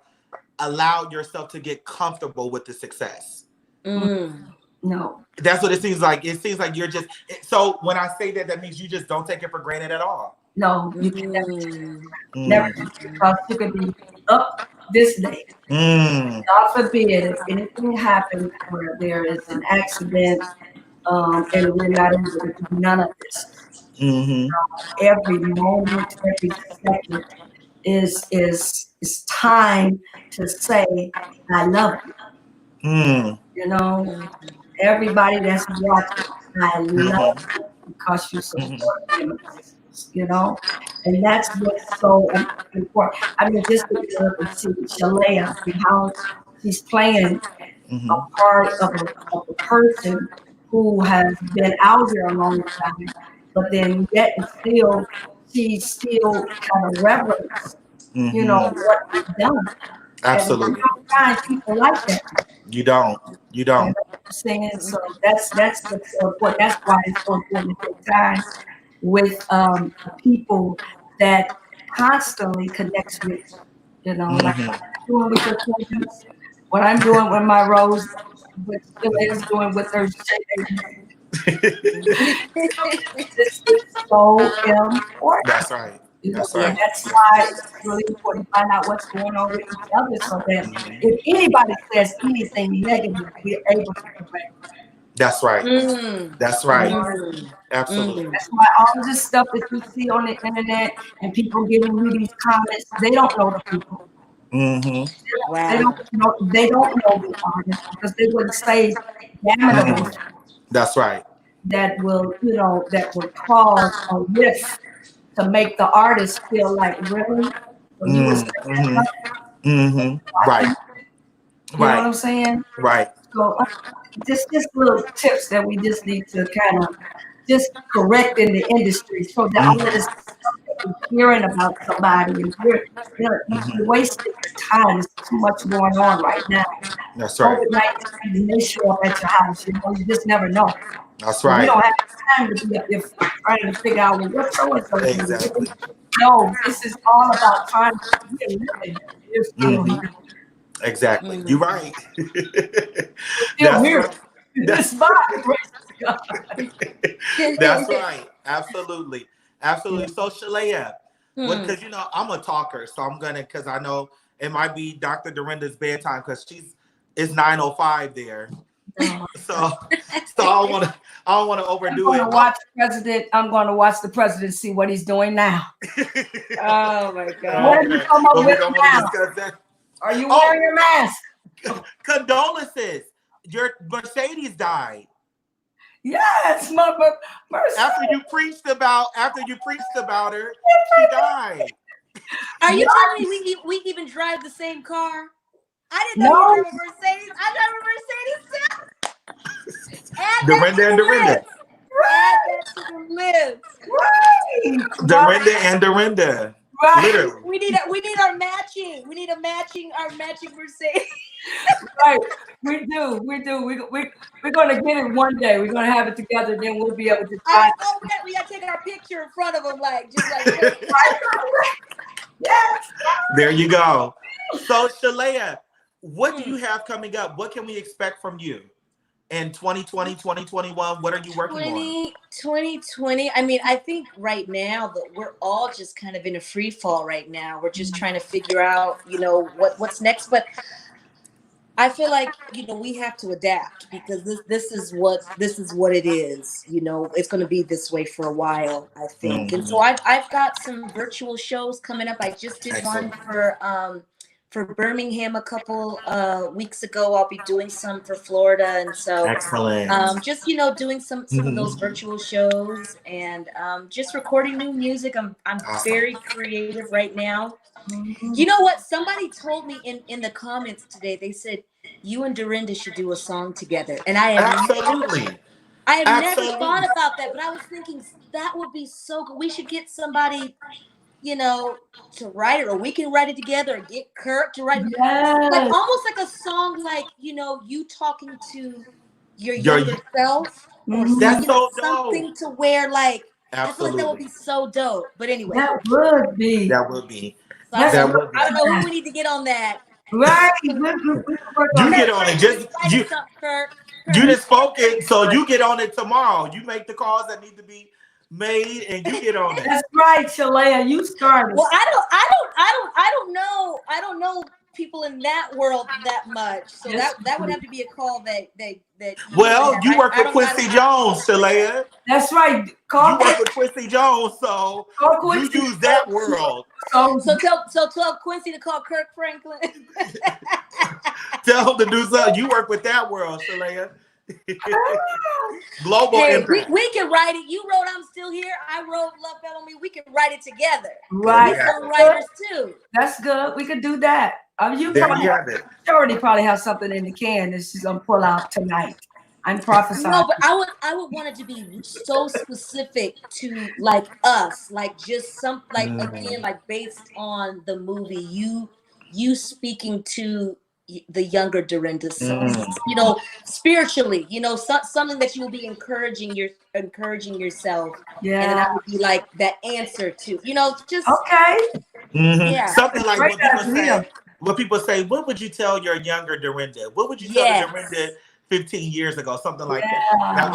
allowed yourself to get comfortable with the success. Mm. No, That's what it seems like. It seems like you're just so when I say that, that means you just don't take it for granted at all. no, you can never, Mm. never, Mm. because you could be up this day. Mm. God forbid if anything happens where there is an accident, and we're not able to do none of this. Mm-hmm. Every moment, every second is time to say, I love you. Mm. You know, Mm. everybody that's watching, I love Mm-hmm. you because you Mm-hmm. support me, you know, and that's what's so important. I mean, just to look and see Shalea and how she's playing a Mm-hmm. part of a person who has been out here a long time, but then yet and still she still kind of reverence, you know, Mm-hmm. what we've done. And you Absolutely. don't find people like that. You don't. You You know don't. what I'm saying? So that's what's so important. That's why it's so important to take time with the people that constantly connects with, you know, like Mm-hmm. what I'm doing with your children, what I'm doing with my Rose, what Shalea's doing with her Shay. This is so important. That's right. You know, That's and Yeah. right. that's why it's really important to find out what's going on with each other so that Mhm. if anybody says anything negative, we're able to correct. That's right. Mm. That's You right. know, Mm. Absolutely. Mm. that's why all this stuff that you see on the internet and people giving you these comments, they don't know the people. Mm-hmm. Wow. They don't know the artist because they wouldn't say damnable Mm. That's right. that will, you know, that will cause a rift to make the artist feel like, really? So you would say that Mm-hmm. stuff? Mm-hmm. Right. You know what Right. I'm saying? Right. So just little tips that we just need to kind of just correct in the industry so that all of this Mm-hmm. stuff that we're hearing about somebody and you're Mm-hmm. wasting your time. There's too much going on right now. That's right. COVID-19 may show up at your house. You know, you just never know. That's So we right. don't have time to be up there trying to figure out, well, what so and so Exactly. doing. No, this is all about trying to we're living. We're still Mm-hmm. here. Exactly. You're Mm. right. We're still That's here. right. This That's body, praise God. That's right. Absolutely. Yeah. Absolutely. So Shalea, what Hmm. because I'm a talker, so I'm gonna because I know it might be Dr. Dorinda's bedtime because it's 9:05 there. No. So I don't wanna I'm overdo going it. to watch President. I'm going to watch the president see what he's doing now. Oh my What God. are you Okay. come up But we with don't want to now? discuss that. Are you Oh, wearing your mask? condolences. Your Mercedes died. Yes, Mercy. After you preached about her, she died. Are you telling me we even drive the same car? I didn't know No. you drove a Mercedes. I drive a Mercedes too. Add that Dorinda to and the Dorinda. list. Add that to the list. Right. Dorinda and Dorinda. Right. Literally. We need our matching. We need our matching Mercedes. Right. We do. We're gonna get it one day. We're gonna have it together. Then we'll be able to drive. We gotta take our picture in front of them, just like. Yes. There you go. So Shalea, what do you have coming up? What can we expect from you in 2020, 2021? What are you working on? 2020. I mean, I think right now that we're all just kind of in a free fall right now. We're just trying to figure out, what's next. But I feel like, we have to adapt because this is what it is. It's going to be this way for a while, I think. And so I've got some virtual shows coming up. I just did one for Birmingham a couple weeks ago. I'll be doing some for Florida, and so just doing some of those virtual shows and just recording new music. I'm very creative right now. You know what? Somebody told me in the comments today. They said you and Dorinda should do a song together, and I have never thought about that. But I was thinking that would be so good. We should get somebody, to write it, or we can write it together, or get Kirk to write it. Yes. Like almost like a song, like you talking to your younger self, or something to where like. I feel like that would be so dope. But anyway, that would be. So I don't know who we need to get on that. Right. You get on it. You just spoke it, so you get on it tomorrow. You make the calls that need to be made, and you get on it. That's right, Shalea. You started. Well, I don't know people in that world that much. So that would have to be a call that. Well, you work with Quincy Jones, Shalea. That's right. You work with Quincy Jones, so you use that world. So tell Quincy to call Kirk Franklin. Tell him to do something. You work with that world, Shalea. Global impact. We can write it. You wrote "I'm Still Here." I wrote "Love Fell on Me." We can write it together. Right. We're writers too. That's good. We could do that. You already probably have something in the can that she's gonna pull out tonight. I'm prophesying. No, but I would want it to be so specific to like us, like just again, like based on the movie. You speaking to the younger Dorindas, spiritually, something that you will be encouraging yourself. Yeah, and then I would be like that answer to, just okay. Yeah, something like what people say. What would you tell your younger Dorinda? What would you tell Dorinda 15 years ago? Something like that. That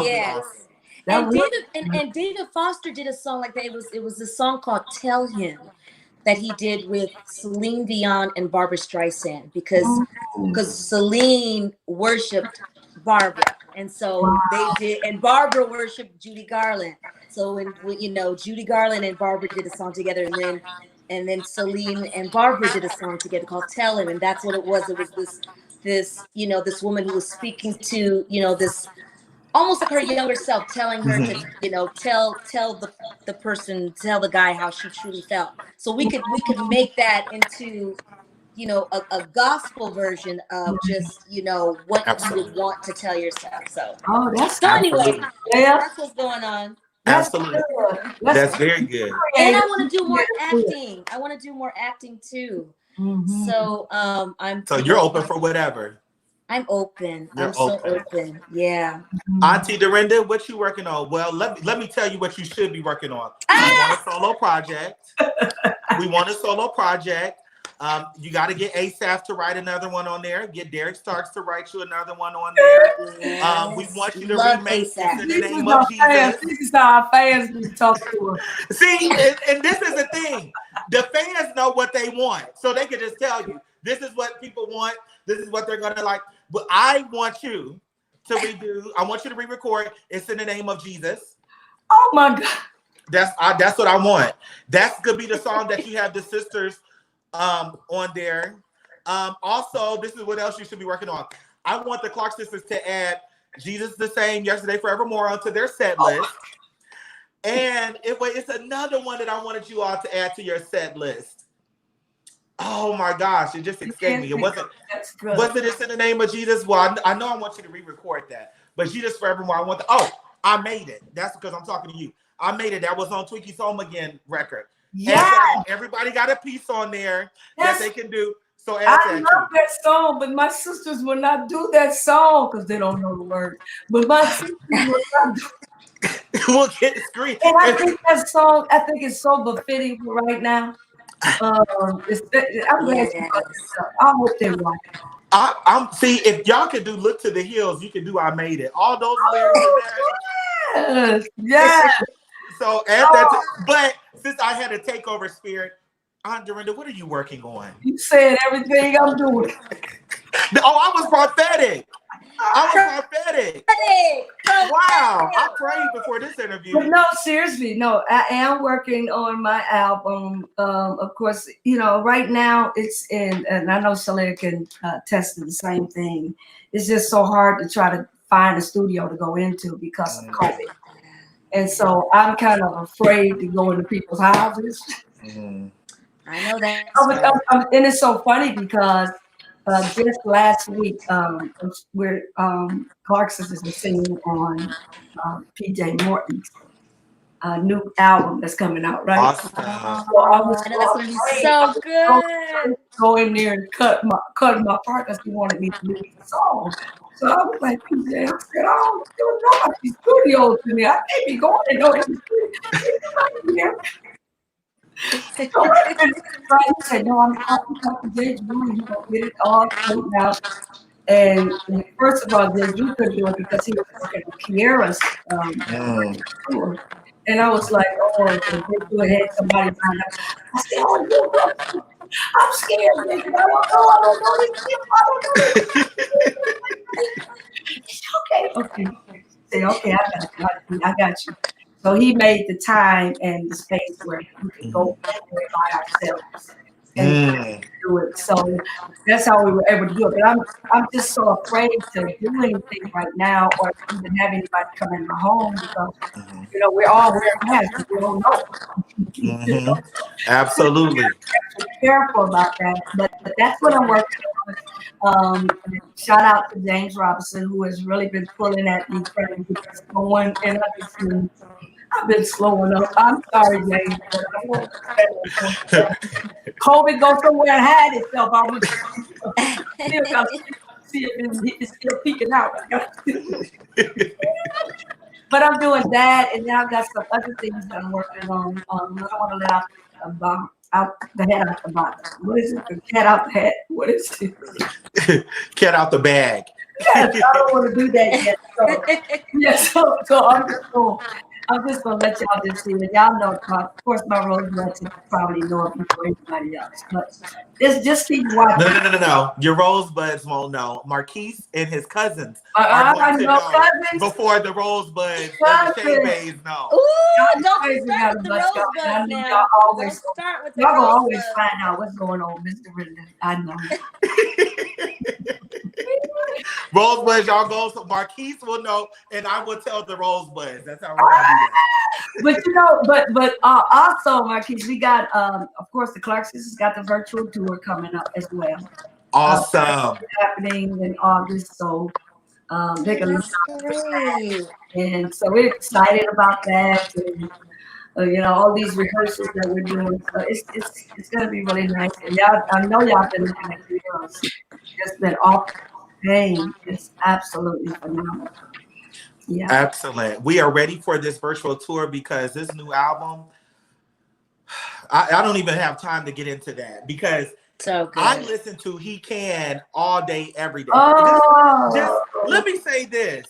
would be awesome. And David Foster did a song like that. It was a song called "Tell Him" that he did with Celine Dion and Barbra Streisand because Celine worshipped Barbra, and so they did, and Barbra worshipped Judy Garland. So when Judy Garland and Barbra did a song together, and then Celine and Barbra did a song together called "Tell Him," and that's what it was. It was this this woman who was speaking to this. Almost like her younger self, telling her to, tell the person, tell the guy how she truly felt. So we could make that into, a gospel version of just, what you would want to tell yourself. So, anyway, that's what's going on. Absolutely, that's very good. And I want to do more acting. I want to do more acting too. Mm-hmm. So So you're open for whatever. I'm open. I'm so open. Yeah. Auntie Dorinda, what you working on? Well, let me tell you what you should be working on. We want a solo project. You got to get Asaph to write another one on there. Get Derek Starks to write you another one on there. Yes. We want you to remake this in the name of Jesus. This is how our fans be talking to us. See, and this is the thing. The fans know what they want, so they can just tell you, this is what people want. This is what they're going to like. But I want you to redo. I want you to re-record. It's in the name of Jesus. Oh my God. That's what I want. That's gonna be the song that you have the sisters on there. Also, this is what else you should be working on. I want the Clark sisters to add Jesus the Same, Yesterday, Forevermore onto their set list. And it's another one that I wanted you all to add to your set list. Oh my gosh, it just escaped me. It wasn't. That's good. Wasn't this In the Name of Jesus? Well, I know I want you to re-record that, but Jesus Forevermore. I want the. Oh, I made it. That's because I'm talking to you. I made it. That was on Twinkies Home Again record. Yeah. Everybody got a piece on there that they can do. So I love that song, but my sisters will not do that song because they don't know the words. But my sisters will not do. We'll get screen. And I think that song, is so befitting for right now. I'm glad you brought this up. I hope they watch it. I'm see if y'all can do Look to the Hills, you can do I Made It. All those lyrics. Yes. So add that but since I had a takeover spirit, Aunt Dorinda, what are you working on? You said everything I'm doing. I was prophetic. Wow. I prayed before this interview. But no, seriously, no, I am working on my album. Of course, right now it's in, and I know Shalea can test the same thing. It's just so hard to try to find a studio to go into because of COVID. And so I'm kind of afraid to go into people's houses. I know that. And it's so funny because just last week, we're Clarkson's is singing on PJ Morton's new album that's coming out, right? Awesome. So I was know that's gonna be so good. Go in there and cut my part because he wanted me to do the song. So I was like, PJ, I said, I don't know about these studios to me. I can't be going and go to the studio. He said, no, I'm talking to Jay Drew. He's going to get it all straightened out. And first of all, Jay Drew couldn't do it because he was working with Kiera's tour. And I was like, oh, and Jay Drew had somebody find out. I said, oh, I'm scared. I don't know. Okay. Say, okay, I got you. So he made the time and the space where we could go by ourselves and do it. So that's how we were able to do it. But I'm just so afraid to do anything right now or even have anybody come in my home because we're all wearing masks. We don't know. Absolutely. Be careful about that. But that's what I'm working on. Shout out to James Robinson, who has really been pulling at me, trying to get this going. And I've been slowing up. I'm sorry, James. COVID go somewhere and hide itself. I was still see it. It's still peeking out. But I'm doing that, and then I've got some other things that I'm working on. I don't want to let out the head out the box. What is it? The cat out the head. What is it? Cat out the bag. Yes, I don't want to do that yet. So I'm just gonna let y'all just see it. Y'all know, of course, my Rosebuds probably know it before anybody else. But just keep watching. No. Your Rosebuds won't know. Marquise and his cousins are going to know cousins before the Rosebuds and the Shea know. Ooh, don't start with the Rosebuds now. Y'all will always find out what's going on, Mr. Dorindas. I know. Rosebuds, y'all go. So Marquise will know, and I will tell the Rosebuds. That's how we're gonna do that. But also, Marquise, we got of course the Clarksons has got the virtual tour coming up as well. Awesome. Happening in August, so they can look out for that. And so we're excited about that. And, all these rehearsals that we're doing. So it's gonna be really nice. And I know y'all been looking at videos. It's been off. It's absolutely phenomenal. Yeah. Excellent. We are ready for this virtual tour because this new album, I don't even have time to get into that because I listen to He Can all day, every day. Let me say this.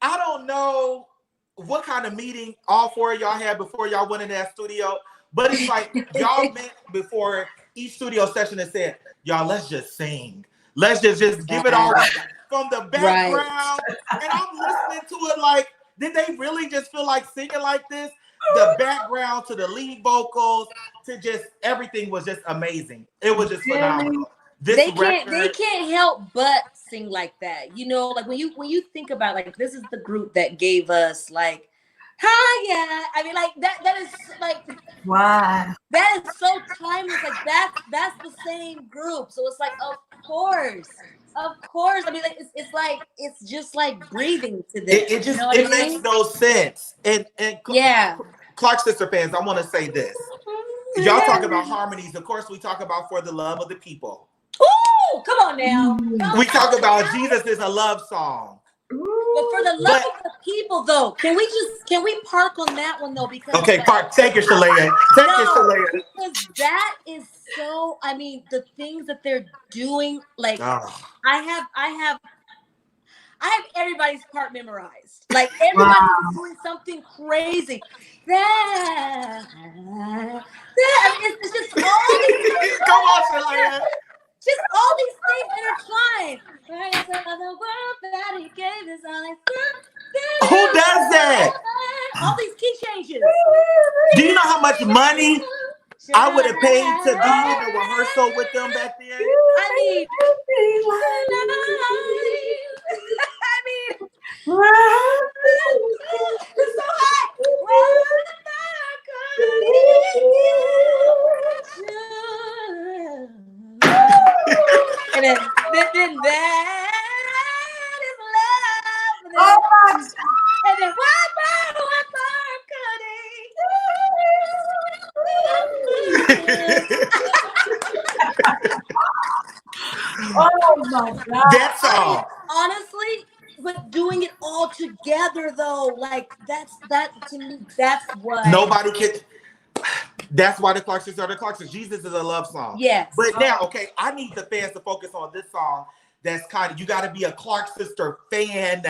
I don't know what kind of meeting all four of y'all had before y'all went in that studio, but it's like y'all met before each studio session and said, y'all, let's just sing. Let's just give it all from the background. Right. And I'm listening to it like, did they really just feel like singing like this? The background to the lead vocals to just everything was just amazing. It was just phenomenal. they can't help but sing like that. You know, like when you think about like this is the group that gave us like hi, I mean, like that is like wow. that is so timeless. Like that's the same group. So it's like of course. I mean, like it's just like breathing to this. It you know just what I makes mean? no sense. And Yeah. Clark Sister fans, I want to say this. Y'all talk about harmonies. Of course, we talk about for the love of the people. Ooh, come on now. We talk about Jesus is a love song. But for the love of the people, though, can we park on that one though? Because okay, like, park. Take it, Shalea. Take it, Shalea. Because that is so. I mean, the things that they're doing, like I have everybody's part memorized. Like everybody's doing something crazy. I mean, it's just all these Come on, Shalea. just all these things intertwined. The world that he gave is all Who does that? all these key changes. Do you know how much money I would have paid to be in a rehearsal with them back then? I mean, it's so hot. And then that is love. Oh my God. And then what Oh my God. That's all. honestly, but doing it all together though, like that to me, that's what Nobody can. That's why the Clark Sisters are the Clark Sisters. Jesus is a love song. Yes. But now, okay, I need the fans to focus on this song. That's kind of, you got to be a Clark Sister fan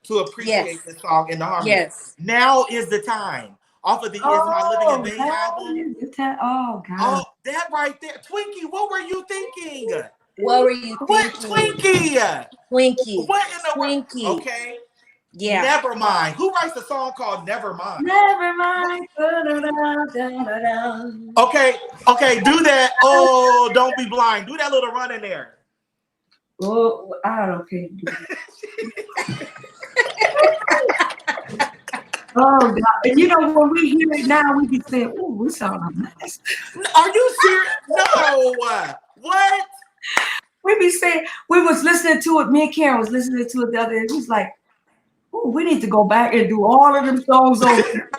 to appreciate this song in the harmony. Yes. Now is the time. Off of the Is My Living in Vain album. Oh God. Oh, that right there. Twinkie, what were you thinking? What were you thinking? What Twinkie? Twinkie. What in the world? Twinkie. Okay. Yeah. Never mind. Who writes a song called Never Mind? Never mind. Okay, do that. Oh, don't be blind. Do that little run in there. Oh, I don't care. Oh God! And you know when we hear it now, we be saying, "Oh, we sound nice." Are you serious? No. What? We be saying we was listening to it. Me and Karen was listening to it the other day. We was like, "Oh, we need to go back and do all of them songs over."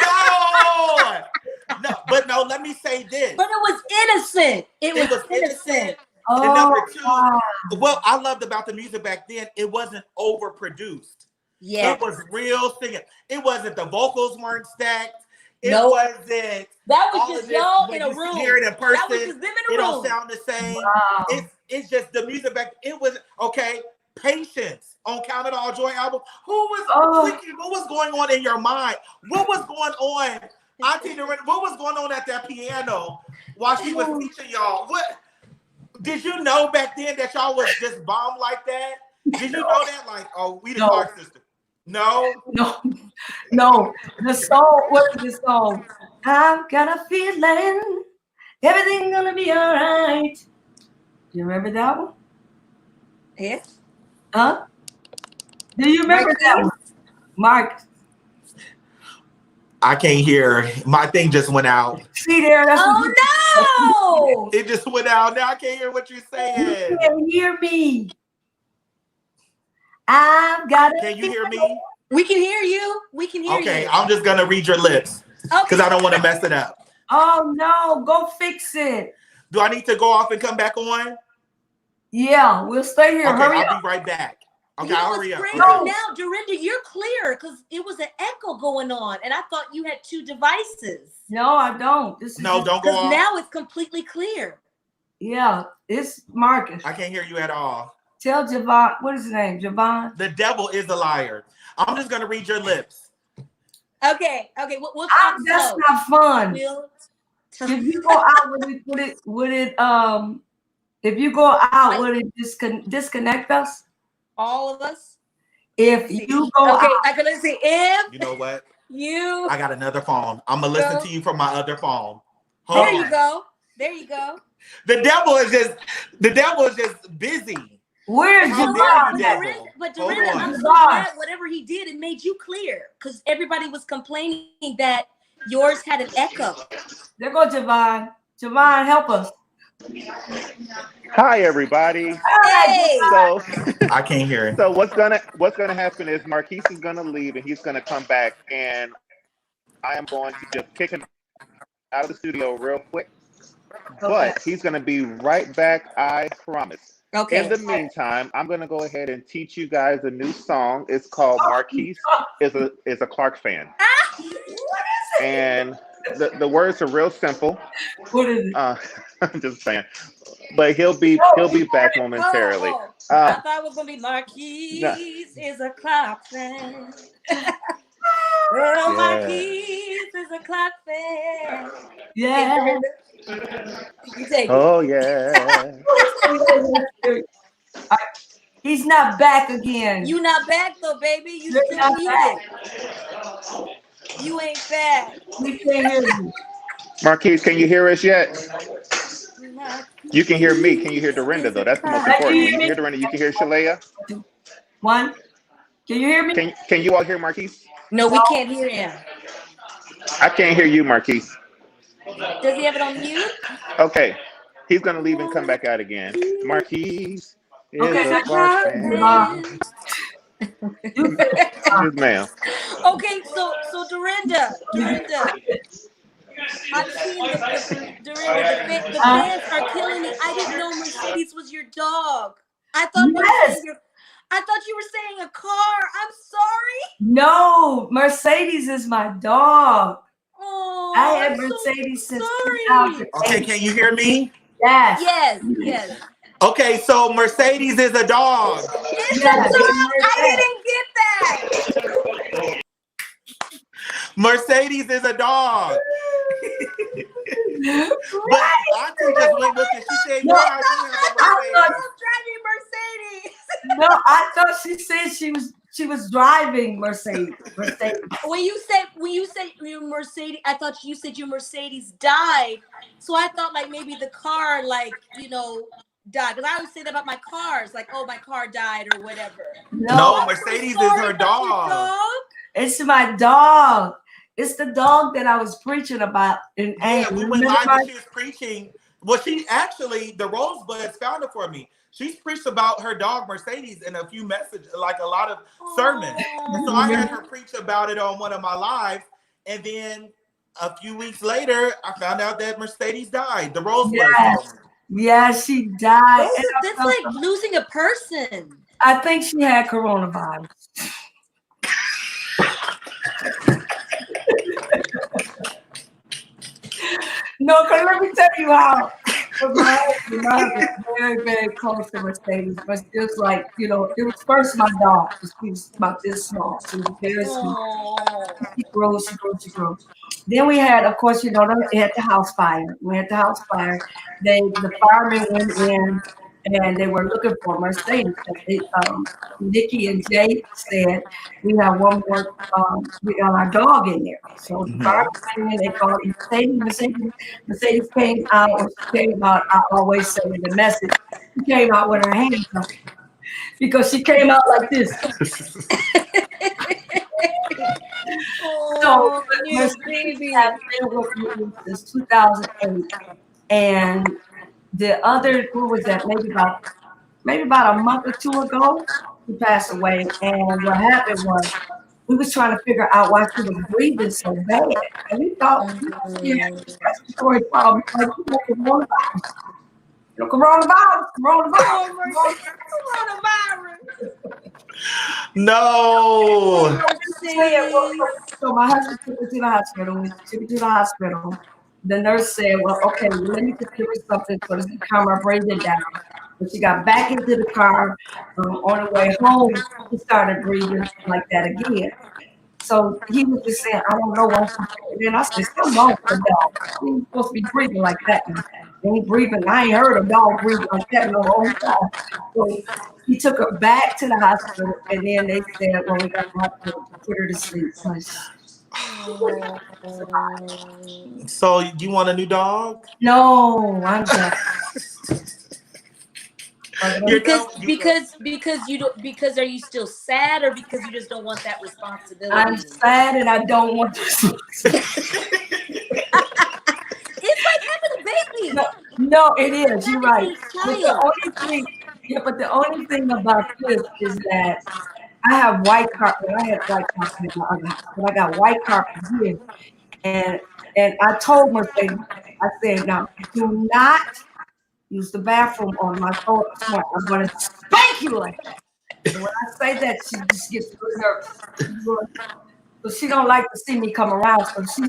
No, let me say this. But it was innocent. It was innocent. And Oh, number two, wow. what I loved about the music back then, it wasn't overproduced. Yeah. It was real singing. It wasn't, the vocals weren't stacked. It wasn't. That was just y'all in a room. Hear it in person. That was just them in a it room. Don't sound the same. Wow. It's just the music back. It was okay. Patience on Count It All Joy album. Who was thinking? What was going on in your mind? What was going on? Auntie Dorinda, what was going on at that piano while she was teaching y'all? What did you know back then that y'all was just bomb like that? Did you know that? Like, oh, we the Clark Sisters. No. The song, what is the song? I've got a feeling everything's gonna be all right. You remember that one? Yeah. Huh? Do you remember that one? Mark. I can't hear. My thing just went out. See there? That's no! It just went out. Now I can't hear what you're saying. You can't hear me. I've got it. Can you hear me? We can hear you. We can hear you. Okay, I'm just gonna read your lips because I don't want to mess it up. Oh no, go fix it. Do I need to go off and come back on? Yeah, we'll stay here. Okay, Hurry I'll up. be right back. Okay, You know hurry up. crazy Okay. now, Dorinda, you're clear because it was an echo going on, and I thought you had two devices. No, I don't. This is No, don't go off. Now it's completely clear. Yeah, it's Marcus. I can't hear you at all. Tell Javon, what is his name? Javon? The devil is a liar. I'm just gonna read your lips. Okay, we'll talk. That's not fun. We'll If you go out if you go out, would it disconnect us? All of us. If you go out, I can see if You know what? you. I got another phone. I'm gonna listen to you from my other phone. There you go. The devil is just busy. Where's How Javon? dare you, devil? But Hold Dorinda, on. I'm so glad whatever he did, it made you clear because everybody was complaining that yours had an echo. There goes Javon. Javon, help us. Hi, everybody. Hey, So I can't hear it. so what's gonna happen is Marquise is gonna leave and he's gonna come back, and I am going to just kick him out of the studio real quick. But he's gonna be right back, I promise. okay. In the meantime, I'm gonna go ahead and teach you guys a new song. It's called Marquise is a Clark Fan. And the words are real simple. What is it? I'm just saying. But he'll be back momentarily. I thought it was gonna be Marquise is a Clark fan. Well, Marquise is a Clark fan. Yeah. You take Oh yeah. He's not back again. You not back though, baby. You You're still not muted. You ain't back. We can't hear you. Marquise, can you hear us yet? You can hear me. Can you hear Dorinda though? That's the most important. When you can hear Dorinda, you can hear Shalea. One. Can you hear me? Can you all hear Marquise? No, we can't hear him. I can't hear you, Marquise. Does he have it on mute? Okay. He's gonna leave and come back out again. Marquise is Okay, a Clark fan. Yes, ma'am. Okay, so Dorinda, I'm seeing Dorinda, the fans are killing it. I didn't know Mercedes was your dog. I thought you were saying a car. I'm sorry. No, Mercedes is my dog. Oh, I had Mercedes since sorry. 2008. Okay, can you hear me? Yes. Yes. Okay, so Mercedes is a dog. It's a dog. I didn't get that. Mercedes is a dog. But Auntie just went with it. She said, No, yeah, I do have a Mercedes. Driving Mercedes. No, I thought she said she was driving Mercedes. When you said your Mercedes, I thought you said your Mercedes died. So I thought like maybe the car died. Because I always say that about my cars, like, oh, my car died or whatever. No, Mercedes is her dog. It's my dog. It's the dog that I was preaching about in Yeah, we went live and she was preaching. Well, she actually, the Rosebuds found it for me. She's preached about her dog Mercedes in a few messages, like a lot of sermons. And so I had her preach about it on one of my lives. And then a few weeks later, I found out that Mercedes died. The Rosebuds. Yeah, she died. That's like losing a person. I think she had coronavirus. No, because let me tell you how. My husband was very, very close to Mercedes, but it was like, it was first my dog. She was about this small. She was very small. She grew. Then we had, of course, they had the house fire. The firemen went in and they were looking for Mercedes. Nikki and Jay said, we have one more, we got our dog in there. So the firemen went in, they called Mercedes. Mercedes came out. I always say in the message, she came out with her hands up because she came out like this. So Mercedes has been with me since 2008, and the other, who was that? Maybe about a month or two ago, he passed away. And what happened was, we was trying to figure out why she was breathing so bad, and we thought she had a respiratory problem, like coronavirus. No. So my husband took her to the hospital. The nurse said, well, okay, let me just give her something so to calm her breathing down. When she got back into the car on the way home, she started breathing like that again. So he was just saying, I don't know why she's breathing. I said, something wrong with the dog. She ain't supposed to be breathing like that. And he breathing. I ain't heard a dog breathe like that in a long time. So he took her back to the hospital, and then they said, well, we got to put her to sleep. So you want a new dog? No, I'm done. Because are you still sad or because you just don't want that responsibility? I'm sad and I don't want to. It's like having a baby. No, it is. You're right. But Child. the only thing about this is that I have white carpet. I had white carpet in my other house, but I got white carpet here. And I told Mercedes, I said, now do not use the bathroom on my floor. I'm going to spank you like that. And when I say that, she just gets really nervous. So she don't like to see me come around. So she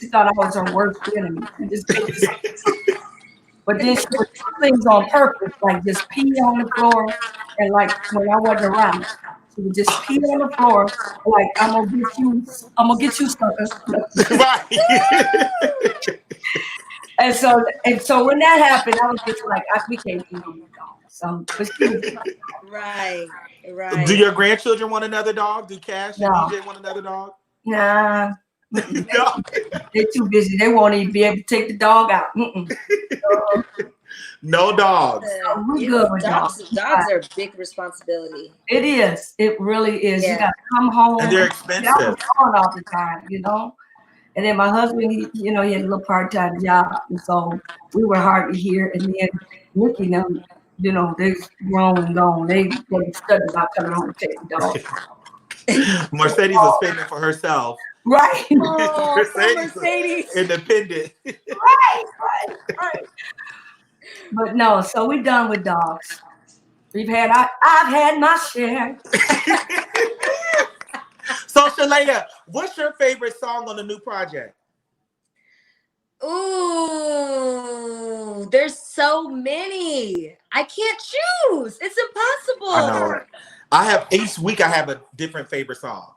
thought I was her worst enemy. But then she would do things on purpose, like just pee on the floor, and like when I wasn't around, she would just pee on the floor, like I'm gonna get you, sucker. Right. And so when that happened, I was just like, we can't do no more dogs. So, but she was Right. Do your grandchildren want another dog? Do Cash and No. DJ want another dog? Nah. No. They're too busy. They won't even be able to take the dog out. No dogs. We're good with dogs. Dogs are a big responsibility. It is. It really is. Yeah. You got to come home. And they're expensive. I was gone all the time, you know. And then my husband, he had a little part-time job, and so we were hardly here. And then Nikki, them, they grown and gone. They studied about coming home to take the dog. Mercedes is spending for herself. Right. Oh, Mercedes. Independent. Right. But no, so we're done with dogs. I've had my share. So Shalaya, what's your favorite song on the new project? Ooh, there's so many. I can't choose. It's impossible. I know. I have each week I have a different favorite song.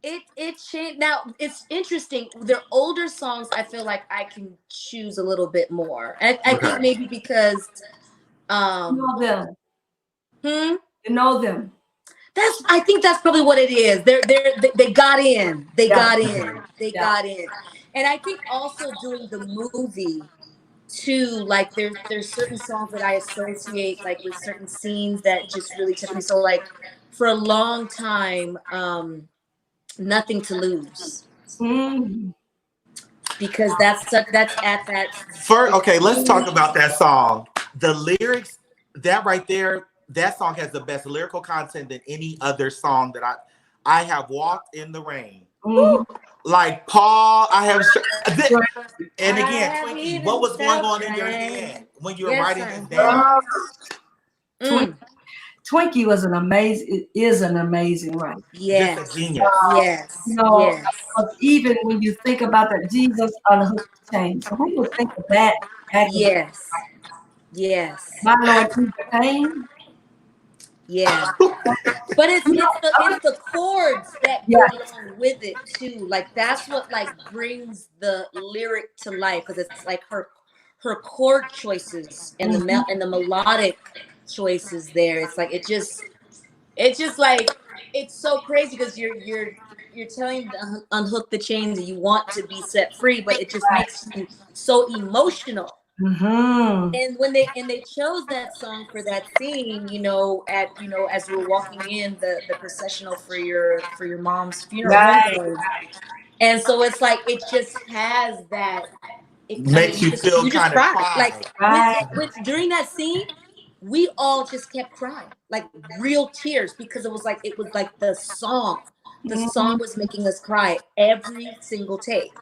It changed. Now it's interesting. They're older songs. I feel like I can choose a little bit more. I think maybe because You know them. You know them. I think that's probably what it is. They got in. They got in. And I think also doing the movie too, like there's certain songs that I associate like with certain scenes that just really touch me. So like for a long time, Nothing to Lose. Because that's at that first. Okay, let's talk about that song. The lyrics, that right there, that song has the best lyrical content than any other song that I have walked in the rain. Like Paul, I have, and again, Twinkie, what was going on in your head when you were writing this down? Twinkie is an amazing writer. Yes. Just a genius. Yes. Even when you think about that, Jesus unhooked the chain. So when you think of that, yes. My Lord, Jesus pain. Yeah. But it's the chords that go along with it too. Like that's what like brings the lyric to life, because it's like her chord choices and the melodic choices there. It's like it's just like it's so crazy because you're telling them unhook the chains and you want to be set free, but it just makes you so emotional. And when they chose that song for that scene, as we were walking in the processional for your mom's funeral, and so it's like it just has that. It makes you feel kind of cry. Like during that scene, we all just kept crying, like real tears, because it was like the song. The song was making us cry every single take.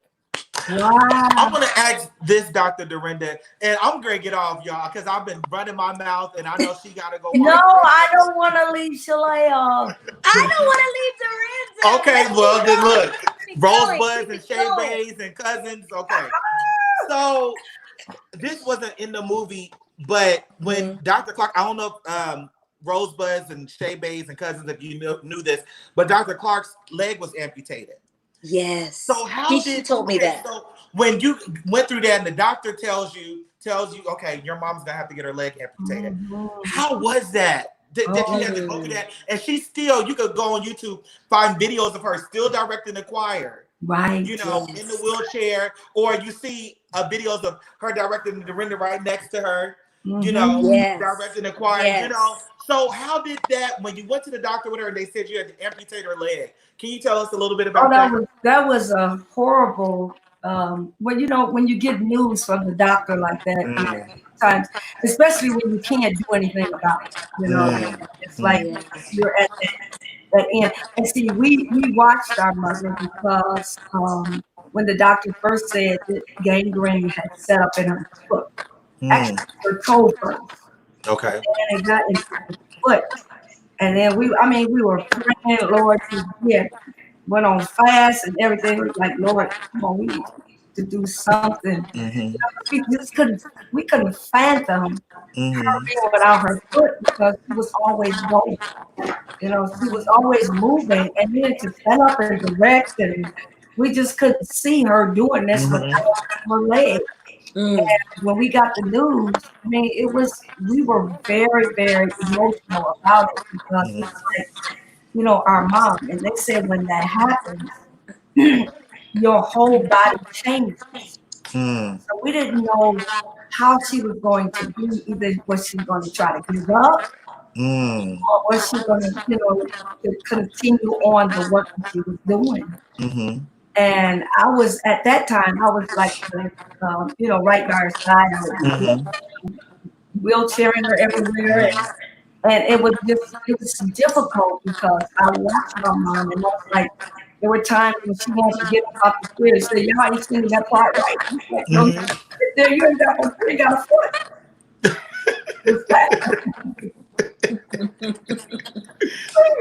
Wow. I'm gonna ask this, Dr. Dorinda, and I'm gonna get off, y'all, because I've been running my mouth, and I know she gotta go. No, I don't want to leave Shalaya. I don't want to leave Dorinda. Okay, well then look, Rosebuds and Shay Bays and Cousins. Okay, so this wasn't in the movie, but when Dr. Clark, I don't know if Rosebuds and Shay Bays and Cousins, if you knew this, but Dr. Clark's leg was amputated. Yes. So she told me that. So when you went through that and the doctor tells you, okay, your mom's gonna have to get her leg amputated. How was that? that she had to go through that. And she still, you could go on YouTube, find videos of her still directing the choir. Right. You know, in the wheelchair, or you see videos of her directing the Dorinda right next to her, you know, directing the choir, you know. So how did that, when you went to the doctor with her and they said you had to amputate her leg, can you tell us a little bit about that? That was a horrible, well, you know, when you get news from the doctor like that, sometimes, especially when you can't do anything about it, you know, it's like you're at that end. And see, we watched our mother because when the doctor first said that gangrene had set up in her foot, actually her toe first. Okay. And it got into her foot. And then we were praying, Lord, went on fast and everything. We were like, Lord, come on, we need to do something. You know, we couldn't fathom her being without her foot because she was always going. You know, she was always moving, and then to stand up and direct, and we just couldn't see her doing this without her leg. And when we got the news, I mean, we were very, very emotional about it because it's like, you know, our mom. And they said when that happens, your whole body changes. So we didn't know how she was going to be. Either was she going to try to give up, or was she going to, you know, to continue on the work that she was doing? And I was, at that time, I was like, you know, right by her side. I was wheelchairing her everywhere. And it was difficult because I watched my mom, and I was like, there were times when she wanted to get up off the stairs and say, y'all ain't seen that part right. Like, no, there you ain't got a foot.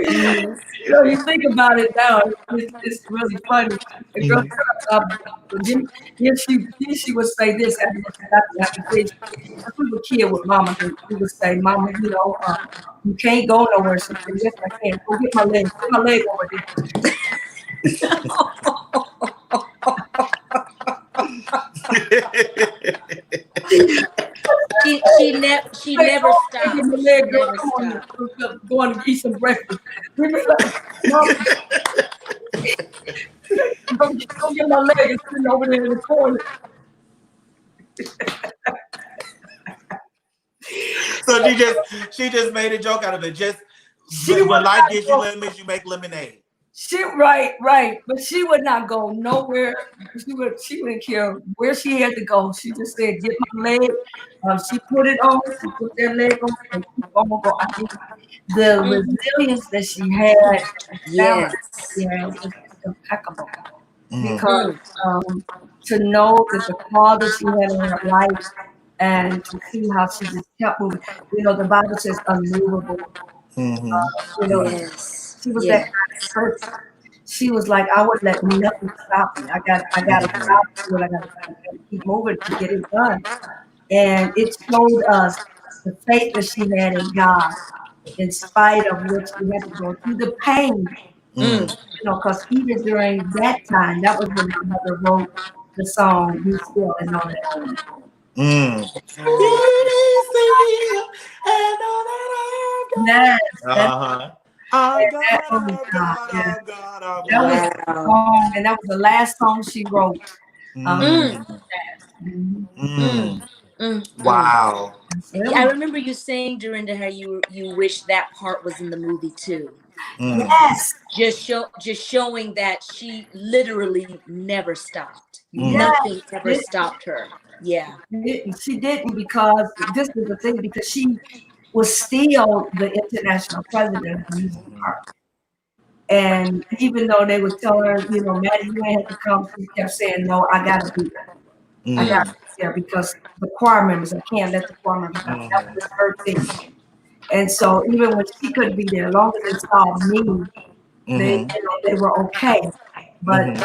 You know, you think about it now, it's really funny. The girl, she would say this after we were kid with mama. We would say, Mama, you know, you can't go nowhere. She said, yes, I can. Go get my leg. Put my leg over there. She never stopped. Going to eat some breakfast. We be like, Mama, go get my leg. It's sitting over there in the corner. So she just made a joke out of it. Just when life gives you lemons, you make lemonade. Right. But she would not go nowhere. She wouldn't care where she had to go. She just said, get my leg. She put it on. She put that leg on and keep on going. I think the resilience that she had, was impeccable. Because to know that the call that she had in her life and to see how she just kept moving. You know, the Bible says unmovable. You know, she was that kind of person. She was like, I would let nothing stop me. I got to stop what I got to keep moving to get it done. And it showed us the faith that she had in God, in spite of what she had to go through, the pain. You know, because even during that time, that was when my mother wrote the song "Be Still and Know That I Am." Yes. That was the song, and that was the last song she wrote. Wow. I remember you saying, Dorinda, how you wish that part was in the movie too. Yes. Just showing that she literally never stopped. Nothing ever stopped her. Yeah. She didn't, because this is the thing, because she was still the international president of the music department. And even though they would tell her, you know, Maddie, you ain't have to come, she kept saying, no, I got to be there. I got to be there because the choir members, I can't let the choir members come. That was her thing. And so even when she couldn't be there, as long as they saw me, they were okay. But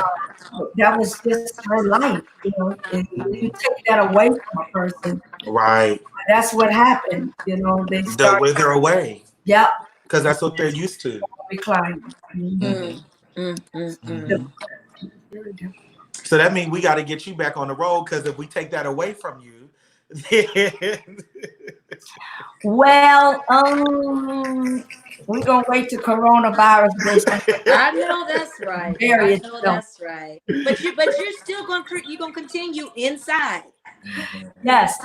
that was just her life, you know. And you take that away from a person, right? That's what happened, you know. They wither away. Yeah, because that's what they're used to. Reclining. So that means we got to get you back on the road, because if we take that away from you, then Well, we're gonna wait till coronavirus goes. I know that's right. Very I know that's right. But you're still gonna continue inside. Yes,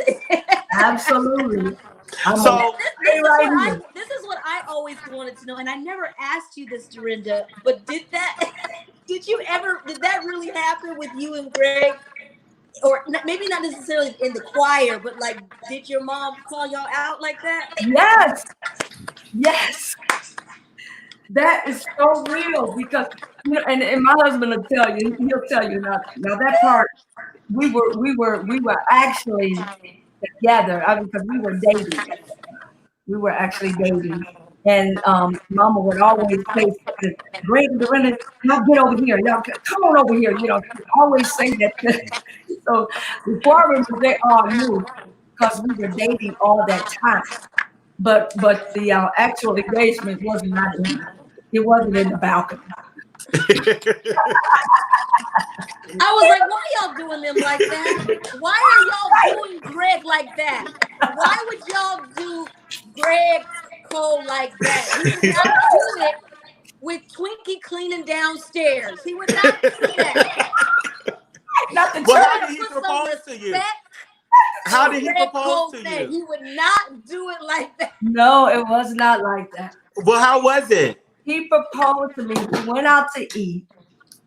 absolutely. So This is what I always wanted to know, and I never asked you this, Dorinda. But did that really happen with you and Greg? Or maybe not necessarily in the choir, but like, did your mom call y'all out like that? Yes. That is so real because and my husband will tell you. He'll tell you now that part. We were actually together because we were dating. We were actually dating, and Mama would always say, "Great, Dorinda, y'all get over here. Y'all come on over here." She'd always say that. So before we were they all knew because we were dating all that time. But the actual engagement was not in. It wasn't in the balcony. I was like, why y'all doing them like that? Why are y'all doing Greg like that? Why would y'all do Greg Cole like that? He would not do it with Twinkie cleaning downstairs. He would not do that. Well, how did he propose to you? How did he propose to you? He would not do it like that. No, it was not like that. Well, how was it? He proposed to me. We went out to eat.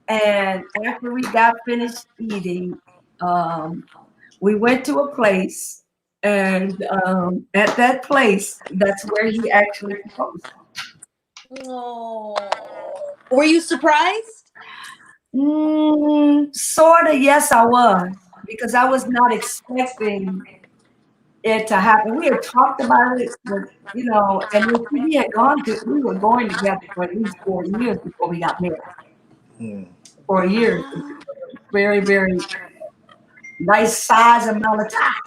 And after we got finished eating, we went to a place. And at that place, that's where he actually proposed. Oh. Were you surprised? Sort of, yes, I was. Because I was not expecting it to happen. We had talked about it, but, and if we had we were going together for at least 4 years before we got married. 4 years. Very, very nice size amount of time.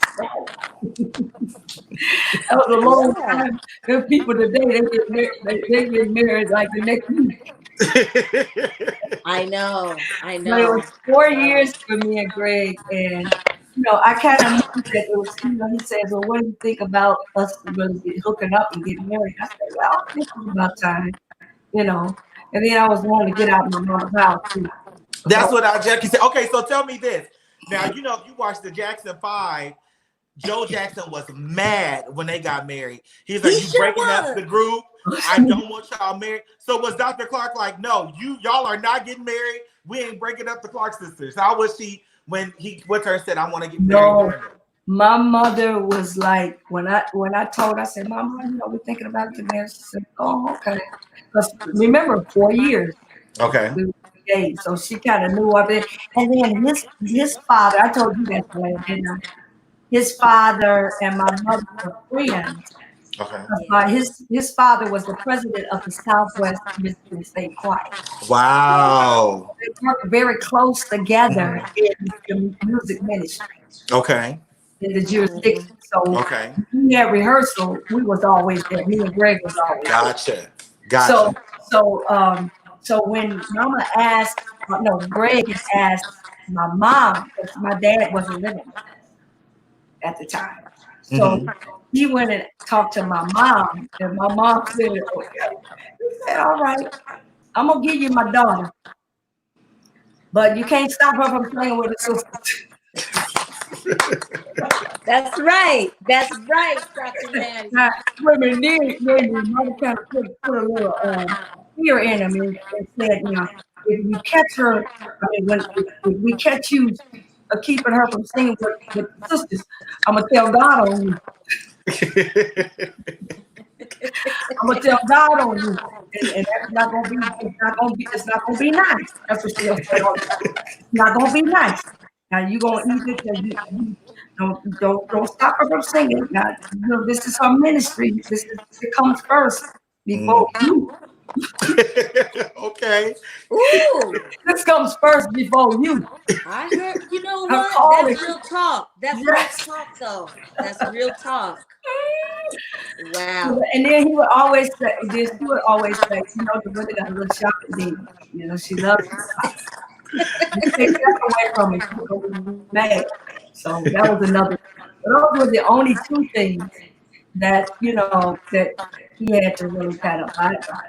That was a long time. There are people today, they get married like the next week. I know. But it was 4 years for me and Greg, and I kind of knew that it was. He says, "Well, what do you think about us really hooking up and getting married?" I said, "Well, I think it's about time." And then I was wanting to get out of my mama's house too. That's what Jackie said. Okay, so tell me this. Now, if you watch the Jackson 5, Joe Jackson was mad when they got married. He's like, "You breaking up the group. I don't want y'all married." So was Dr. Clark like, "No, y'all are not getting married. We ain't breaking up the Clark sisters"? How was she when he went to her and said, "I want to get married"? No, my mother was like, when I told her, I said, "Mama, we're thinking about getting married." She said, "Oh, okay." Because remember, 4 years. Okay. So she kind of knew of it. And then his father, I told you that, didn't I? His father and my mother were friends. Okay. His father was the president of the Southwest Michigan State Choir. Wow. They worked very close together in the music ministry. Okay. In the jurisdiction. So we had rehearsal. We was always there. Me and Greg was always there. Gotcha. So when Mama Greg asked my mom, because my dad wasn't living at the time. So he went and talked to my mom, and my mom said, "Okay." He said, "All right, I'm gonna give you my daughter, but you can't stop her from playing with her sisters." That's right, Dr. Maddie. Women did, mother kind of put a little fear in him and said, if you catch her, if we catch you keeping her from singing with the sisters, I'm gonna tell God on you. I'm gonna tell God on you, and that's not gonna be. It's not gonna be nice. That's what she'll say. It's not gonna be nice. Now you gonna eat it. And don't stop her from singing. Now this is her ministry. It comes first before you. Okay. Ooh. This comes first before you. I heard. You know what? That's real talk. That's real talk, though. That's real talk. Wow. And then he would always say, Dorinda got a little shopping baby. She loves it. You take that away from me, she's gonna be mad. So that was another. Those were the only two things that that he had to really kind of abide by.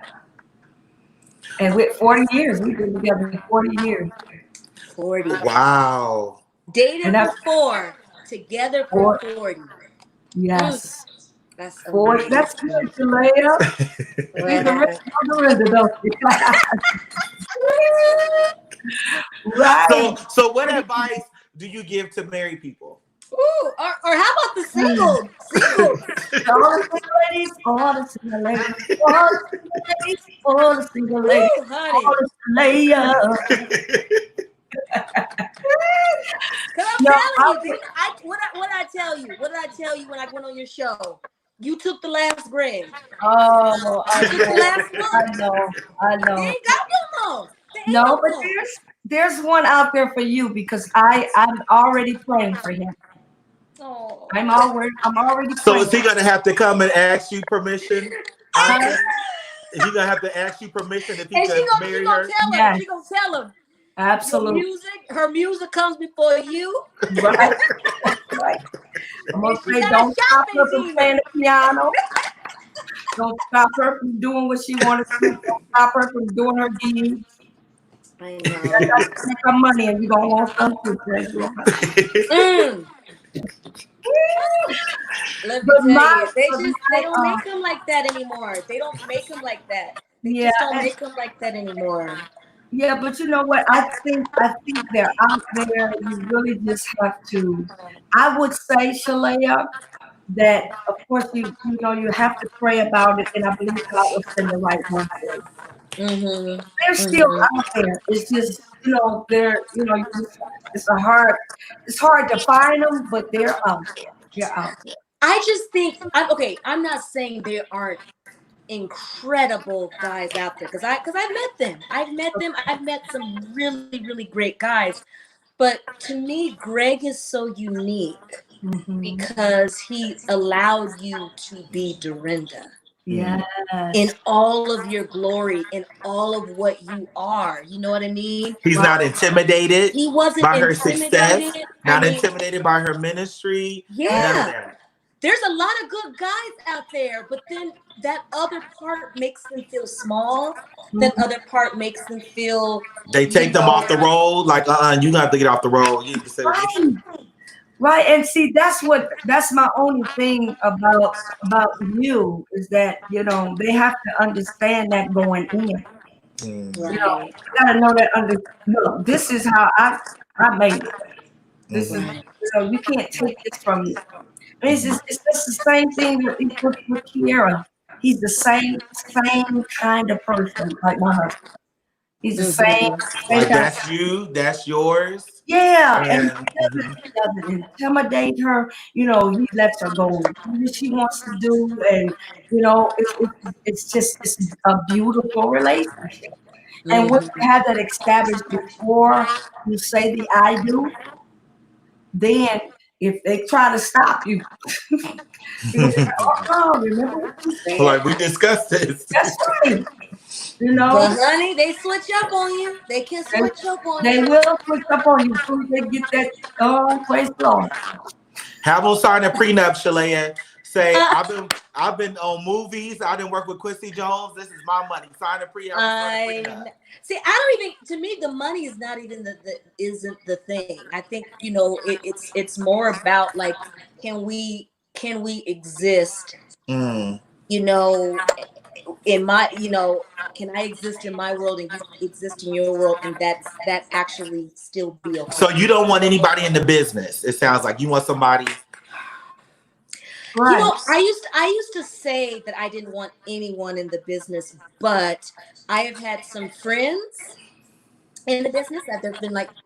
And with 40 years, we've been together 40 years. 40. Wow. Dated And for 4, together for 40. Yes. That's 40. amazing. That's good, Jalea. She's the real Dorinda, don't she? Right. So what advice do you give to married people? Ooh, or how about the single? All the single ladies, all the single ladies, all the single ladies, Ooh, honey. all the Jalea. Cause I'm telling you, what did I tell you? What did I tell you when I went on your show? You took the last Greg. Oh, I You took the last know. They ain't got no more. No, but there's one out there for you because I'm already praying for him. Oh. I'm already So praying. is he gonna have to come and ask you permission? Is he gonna have to ask you permission if he can marry her? Yes. She gonna tell him. Absolutely. Her music comes before you. Right. Right. I'm gonna say, don't stop her from playing the piano. Don't stop her from doing what she wants to do. Don't stop her from doing her deeds. I know. Don't take her money and you're gonna want something to Let me tell you, they don't make them like that anymore. They don't make them like that. They just don't make them like that anymore. Yeah, but you know what? I think they're out there. You really just have to. I would say, Shalea, that of course you have to pray about it, and I believe God will send the right one for you. They're still out there. It's just they're it's hard to find them, but they're out there. They're out there. I just think I'm not saying there aren't incredible guys out there because I've met them. I've met some really, really great guys. But to me, Greg is so unique because he allowed you to be Dorinda. Yes. In all of your glory, in all of what you are. You know what I mean? He's not intimidated. He wasn't by her success, not intimidated by her ministry. Yeah. None of that. There's a lot of good guys out there, but then that other part makes them feel small. That other part makes them feel they take them off the road. Like, you have to get off the road. You can say, right. And see, that's my only thing about you is that they have to understand that going in. Right. You gotta know that this is how I made it. This is you can't take this from me. It's just the same thing with Kiera. He's the same kind of person like my husband. He's the same. Like that's you, that's yours. Yeah, and he doesn't intimidate her. He lets her go do what she wants to do, and it's a beautiful relationship. And when you have that established before you say the I do, then if they try to stop you, remember what you said? Like we discussed this. That's right. But honey, they switch up on you. They can switch up on you. They will switch up on you as soon as they get that place going. Have them sign a prenup, Shalea. Say, I've been on movies. I didn't work with Quincy Jones. This is my money. Sign a prenup. See, I don't even. To me, the money is not even isn't the thing. I think it's more about like, can we exist? In my, can I exist in my world and you exist in your world, and that actually still be okay. So you don't want anybody in the business. It sounds like you want somebody. Right. I used to say that I didn't want anyone in the business, but I have had some friends in the business that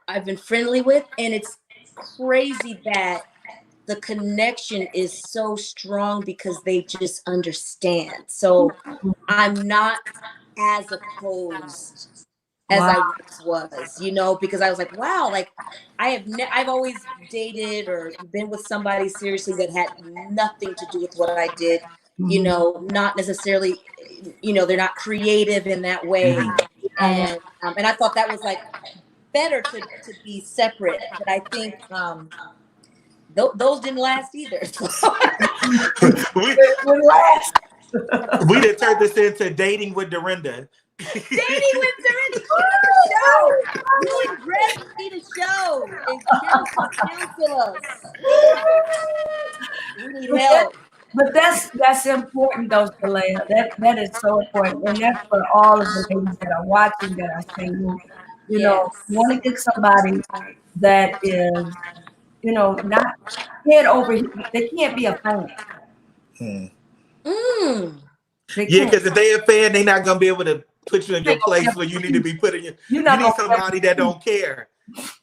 I've been friendly with, and it's crazy that the connection is so strong because they just understand. So I'm not as opposed as I once was, because I was like, wow, like I've always dated or been with somebody seriously that had nothing to do with what I did, not necessarily, they're not creative in that way. And I thought that was like better to be separate. But I think those didn't last either. We done turned this into dating with Dorinda. Dating with Dorinda. Show. You and Greg need a show and counsel us. We need help. But that's important, though, Shalaya. That is so important, and that's for all of the ladies that are watching that are single. You know, you want to get somebody that is, you know, not head over. They can't be a fan. Yeah, because if they a fan, they're not gonna be able to put you in your place where you need to be putting you. You need somebody that don't care.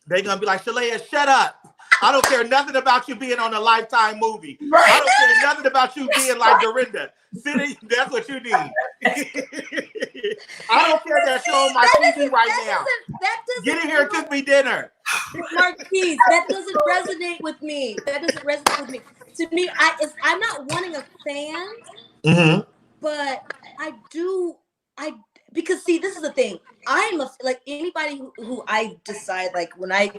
They're gonna be like, Shalaya, shut up. I don't care nothing about you being on a Lifetime movie. Right. I don't care nothing about you being like Dorinda. That's what you need. I don't care that show on my TV right now. Get in here and cook me dinner. Marquise, that doesn't resonate with me. That doesn't resonate with me. To me, I'm not wanting a fan, but I do. Because see, this is the thing. I'm like anybody who I decide, like when they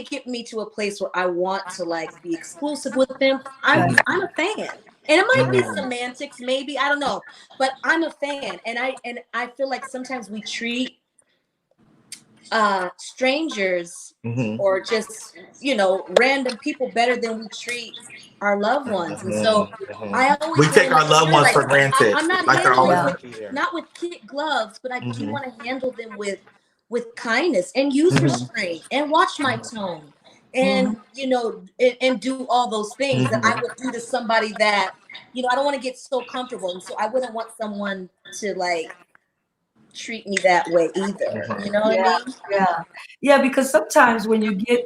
get me to a place where I want to like be exclusive with them, I'm a fan. And it might be semantics, maybe, I don't know, but I'm a fan. And I feel like sometimes we treat strangers or just, you know, random people better than we treat our loved ones. And so I always take our loved ones for granted. I'm not like not with kid gloves, but I do want to handle them with kindness and use restraint and watch my tone and you know and do all those things that I would do to somebody that, you know, I don't want to get so comfortable, and so I wouldn't want someone to like treat me that way either. You know what I mean? Yeah, because sometimes when you get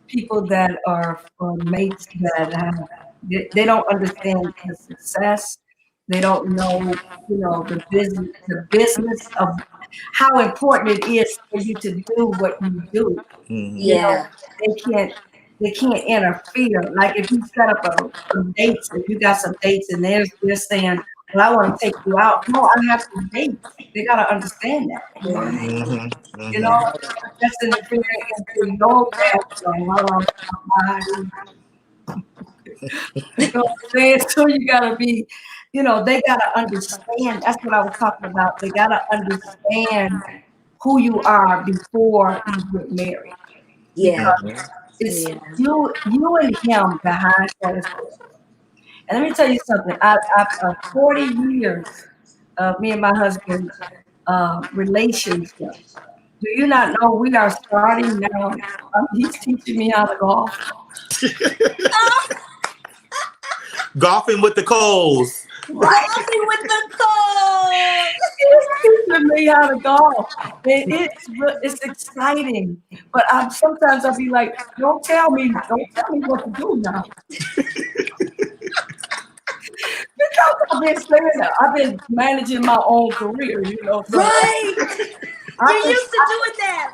people that are mates that they don't understand the success, they don't know, you know, the business of how important it is for you to do what you do. You know, they can't interfere. Like if you set up a dates and you got some dates and they're saying, well, I want to take you out. No, I have some dates. They gotta understand that. You know, you know, that's interfering into your you know what I'm saying? So you gotta be, you know, they gotta understand. That's what I was talking about. They gotta understand who you are before you get married. Because it's you and him behind closed doors. And let me tell you something. After 40 years of me and my husband's relationship, do you not know we are starting now? He's teaching me how to golf. Golfing with the Coles. Right. Golfing with the Coles. He's teaching me how to golf. And it's exciting. But sometimes I'll be like, don't tell me what to do now. Because I've been managing my own career, you know. So right. You're used to doing that.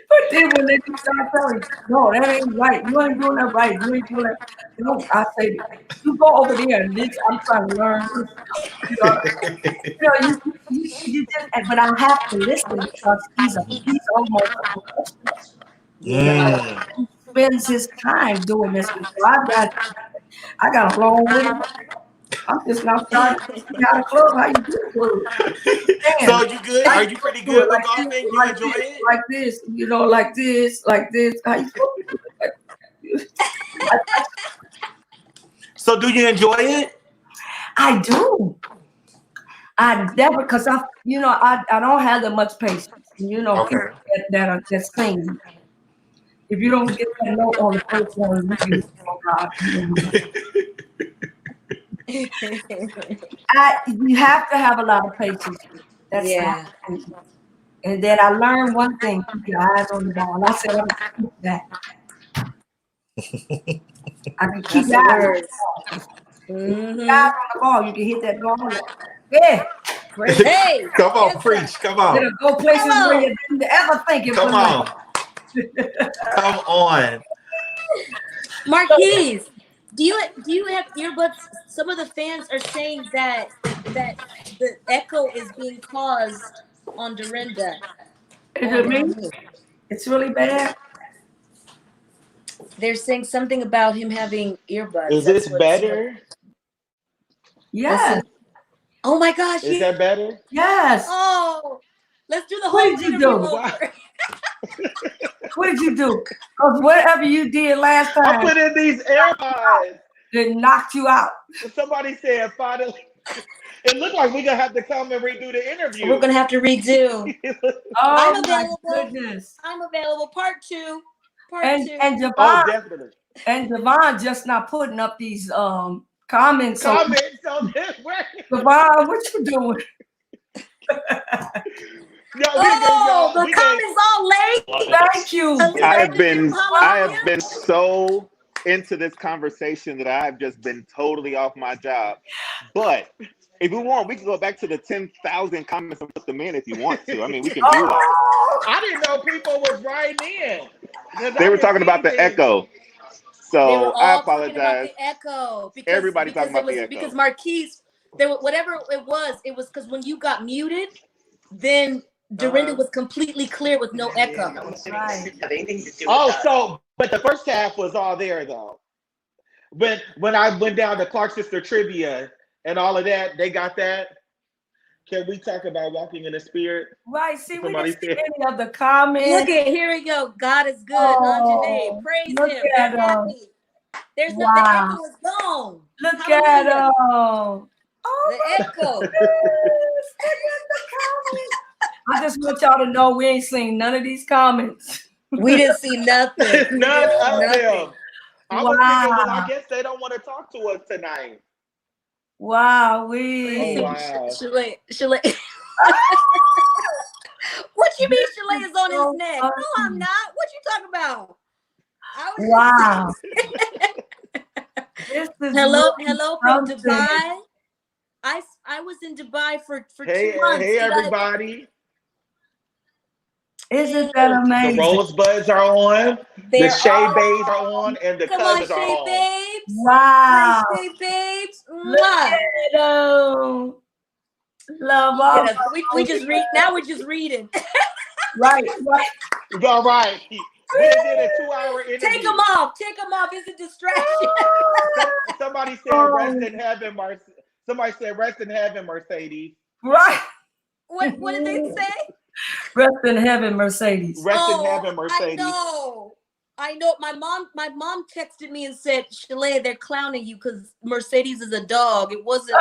But then when they start telling, no, that ain't right. You ain't doing that right. You ain't doing that. No, I say, you go over there and this. I'm trying to learn. You just. But I have to listen because he's almost a professional. He spends his time doing this. So I got a long way. I'm just now starting out of club. How you do it? So you good? Are you pretty good with golfing? You enjoy it? Like this, you know, like this. How you do it? So do you enjoy it? I do. I never, because I don't have that much patience. You know, people that are just singing. If you don't get that note on the first one, you have to have a lot of patience. That's and then I learned one thing: keep your eyes on the ball. I said, I'm gonna keep that. I can keep your eyes on the ball. You can hit that ball. Yeah. Hey, come on, preach. Come on. It'll go places where you didn't ever think it would. Come on. Come on. Marquise, do you have earbuds? Some of the fans are saying that the echo is being caused on Dorinda. Is it me? It's really bad. They're saying something about him having earbuds. Is That's this what's better? Yes. Oh my gosh. Is that better? Yes. Oh, let's do the What whole did you interview do? over. What did you do? Because whatever you did last I time, put in these AirPods. it knocked you out. Somebody said finally. It looked like we're gonna have to come and redo the interview. We're gonna have to redo. I'm Oh my available. goodness. I'm available. Part two. And Oh, Javon definitely. and Javon just not putting up these comments. Comments on this. Javon, what you doing? Oh, the comments all late. Thank you. I have been so into this conversation that I have just been totally off my job. But if we want, we can go back to the 10,000 comments and put them in if you want to. I mean, we can do that. I didn't know people was writing in. They were talking about the echo. So I apologize. About the echo. Everybody talking about the echo. Because Marquise, whatever it was because when you got muted, then Dorinda was completely clear with no echo. Right. But the first half was all there though. When I went down to Clark Sister Trivia and all of that, they got that. Can we talk about walking in the spirit? Right. See, we didn't see any of the comments. Look at here we go. God is good. Anjanae, praise him. They're happy. There's no the echo is gone. Look at them. Oh, the echo. I just want y'all to know we ain't seen none of these comments. We didn't see nothing. None of them. I was thinking, well, I Wow. guess they don't want to talk to us tonight. Wow, Oh, wow. Chalet. What you mean Chalet is on his neck? No, I'm not. What you talking about? Wow. This is Hello from something. Dubai. I was in Dubai for 2 months. Hey, everybody. Isn't that amazing? The rosebuds are on. The Shea Babes are on. And the cousins are on. Babes. Wow. Shea Babes. Look at them. Love all. Yes, we just read. Now we're just reading. Right. All right. We did a 2-hour interview. Take them off. It's a distraction. Somebody said rest in heaven, Somebody said rest in heaven, Mercedes. Right. What did they say? Rest in heaven, Mercedes. Rest in heaven, Mercedes. I know. My mom texted me and said, Chalet, they're clowning you because Mercedes is a dog. It wasn't.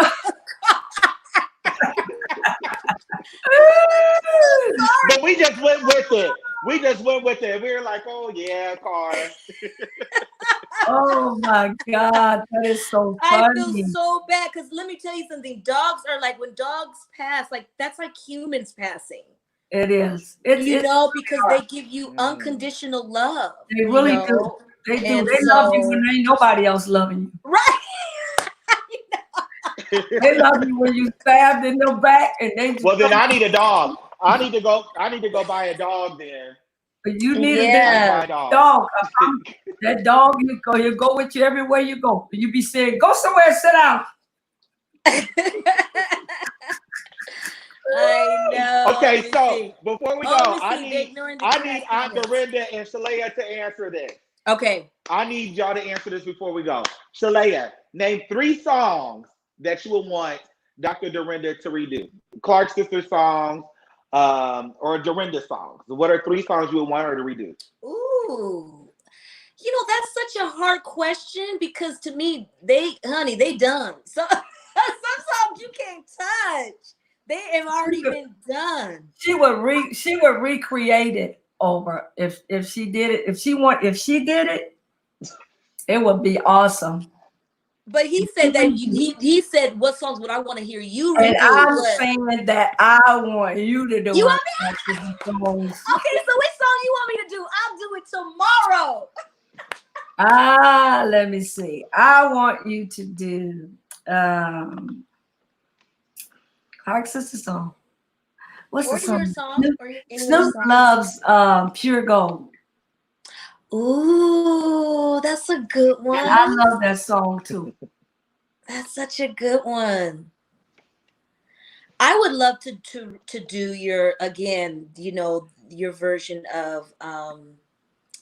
But we just went with it. We were like, oh yeah, car. Oh my God, that is so funny. I feel so bad because let me tell you something. Dogs are like when dogs pass, like that's like humans passing. It is. It's because they give you unconditional love. They really do. They do. They love you when ain't nobody else loving you. Right. They love you when you stabbed in the back and they just well then I need a dog. I need to go buy a dog then. But you need a dog. That dog, he'll go with you everywhere you go. You be saying, go somewhere and sit down. I know. Okay, so before we go, I need Aunt Dorinda and Shalea to answer this. Okay. I need y'all to answer this before we go. Shalea, name 3 songs that you would want Dr. Dorinda to redo. Clark Sister songs, or Dorinda songs. What are 3 songs you would want her to redo? Ooh. That's such a hard question because to me, they done. So some songs you can't touch. They have already been done. She would recreate it over if she did it. If she did it, it would be awesome. But he said that he said, what songs would I want to hear you redo? And I'm saying that I want you to do it. You want me? Okay, so which song you want me to do? I'll do it tomorrow. Let me see. I want you to do Clark Sister song. What's the song? Snoop loves Pure Gold. Ooh, that's a good one. And I love that song too. That's such a good one. I would love to do your version of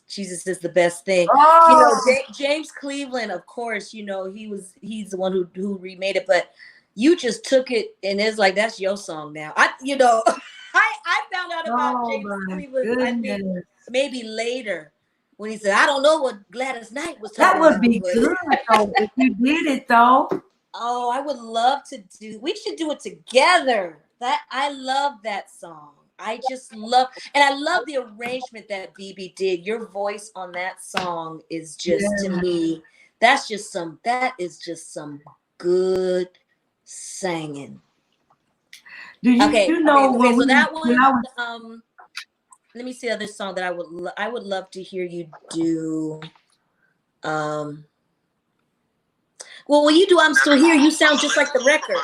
Jesus is the best thing. Oh. James Cleveland, of course, he's the one who remade it, but you just took it and it's like, that's your song now. I found out about James Cleveland, I think maybe later when he said, I don't know what Gladys Knight was talking about. That would be good though, if you did it though. Oh, I would love to we should do it together. I love that song. I just love, and I love the arrangement that BB did. Your voice on that song is just, to me, that is just some good singing. Do you, okay, you know? Okay, so that one. Let me see the other song that I would love to hear you do. Well, when you do "I'm Still Here," you sound just like the record.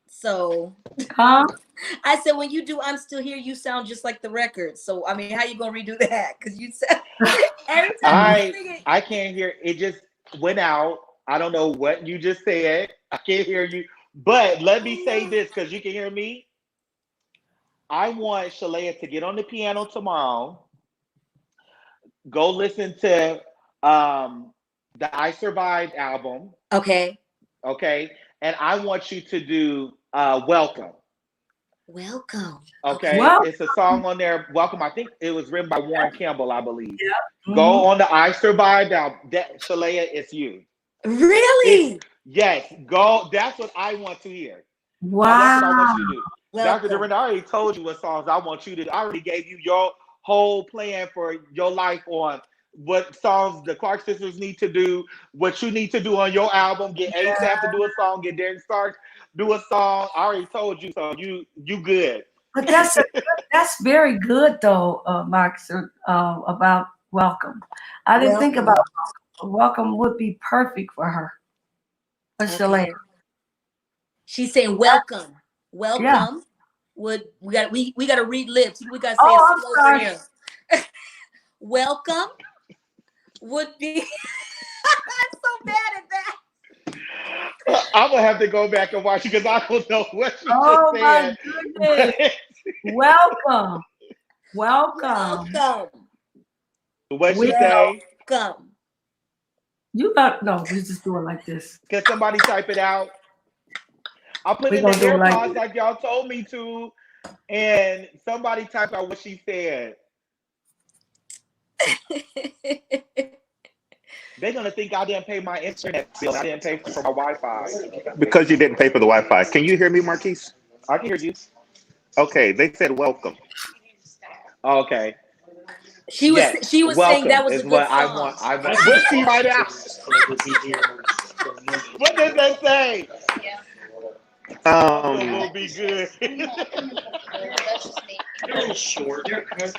So. Huh? I said, when you do "I'm Still Here," you sound just like the record. So, I mean, how you gonna redo that? Because you said every time you sing it. I can't hear. It just went out. I don't know what you just said. I can't hear you. But let me say this, because you can hear me. I want Shalea to get on the piano tomorrow. Go listen to the I Survived album. Okay. Okay. And I want you to do Welcome. Welcome. Okay. Welcome. It's a song on there. Welcome. I think it was written by Warren Campbell, I believe. Yeah. Go on the I Survived album. Shalea, it's you. Really? Yes. Go. That's what I want to hear. Wow. That's what I want you to do. Welcome. Dr. Dorinda, I already told you what songs I want you to do. I already gave you your whole plan for your life on what songs the Clark sisters need to do, what you need to do on your album. Get ASAP to do a song, get Derek Stark do a song. I already told you, so you good. But that's very good though, Max, about Welcome. I didn't think about Welcome would be perfect for her. For Shalea. She's saying welcome. Welcome. Yeah. We gotta read lips. We gotta say I'm it slow sorry. for him. Welcome would be I'm so bad at that. I'm gonna have to go back and watch it because I don't know what you Oh just my said. goodness. Welcome. Welcome. What you say? Welcome. You got no, we just do it like this. Can somebody type it out? I'll put it in the AirPods like y'all told me to, and somebody type out what she said. They're gonna think I didn't pay my internet bill. I didn't pay for my Wi-Fi. Because you didn't pay for the Wi-Fi. Can you hear me, Marquise? I can hear you. Okay, they said welcome. Okay. She was saying that was a good what song. I want. What's she right out? What does that say? Will be good. They're short. That's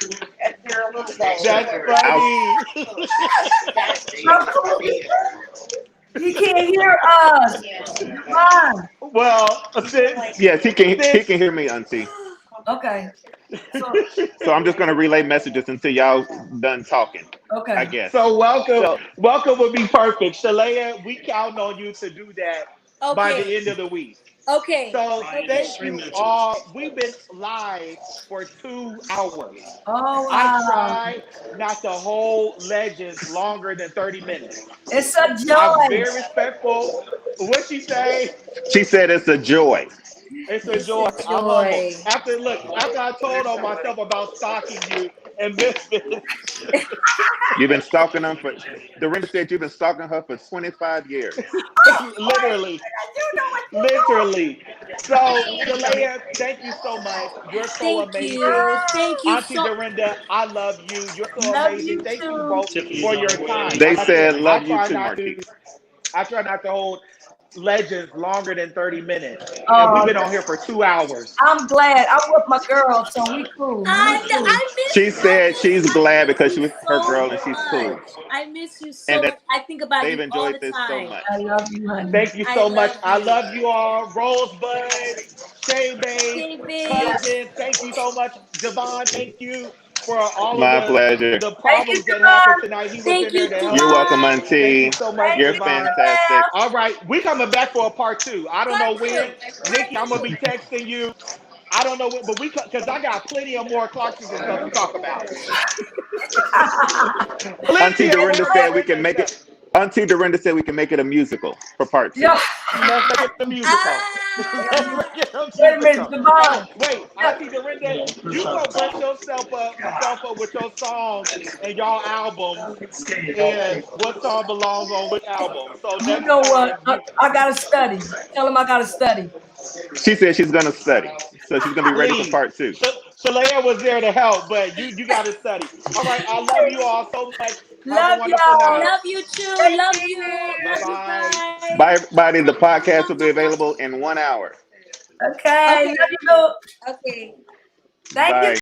funny. You can't hear us. Come Well, Yes, he can hear me, Auntie. Okay. So I'm just gonna relay messages until y'all done talking. Okay. I guess. So welcome would be perfect. Shalea, we count on you to do that by the end of the week. Okay. So thank you all. We've been live for 2 hours. Oh, wow. I tried not to hold Legends longer than 30 minutes. It's a joy. I'm very respectful. What'd she say? She said it's a joy. It's a joy. I'm humble. After I told on myself about stalking you and Memphis. You've been stalking them for. Dorinda said you've been stalking her for 25 years. Literally. So, Shalea, thank you so much. You're so amazing. Thank you. Auntie Dorinda, I love you. You're so amazing. Thank you both for your time. They said love you too, Marquise. I try not to hold Legends longer than 30 minutes. And we've been on here for 2 hours. I'm glad. I'm with my girl, so we cool. She said she's glad because she was her girl and she's cool. I miss you so much. I think about you all the time. They've enjoyed this so much. I love you, honey. Thank you so much. I love you all. Rosebud, Shay Bay, Cousin, thank you so much. Javon, thank you for all of pleasure. The problems that happened tonight. He was in there to help. You're welcome, Auntie. Thank you so much. You're Javon. fantastic. All right, we're coming back for a part 2. I don't know when. Nikki, I'm going to be texting you. I don't know what, but because I got plenty of more Clarksons and stuff to talk about. Auntie Dorinda said we can make it. Auntie Dorinda said we can make it a musical for part 2. Yeah. Let's make it a musical. Let's Wait make it a a minute, musical. Devon. Oh, wait, Auntie Dorinda, you go brush yourself up with your songs and y'all albums, and what song belongs on which album. So You next know what? time, I gotta study. Tell him I gotta study. She said she's gonna study, so she's gonna be ready for please. part 2. Shalea was there to help, but you got to study. All right, I love you all so much. Have Love a wonderful y'all. night. Love you too. Love you. Love you. Bye-bye. Bye, everybody. The podcast will be available in 1 hour. Okay. Okay. Love you. Okay. Thank you. Bye.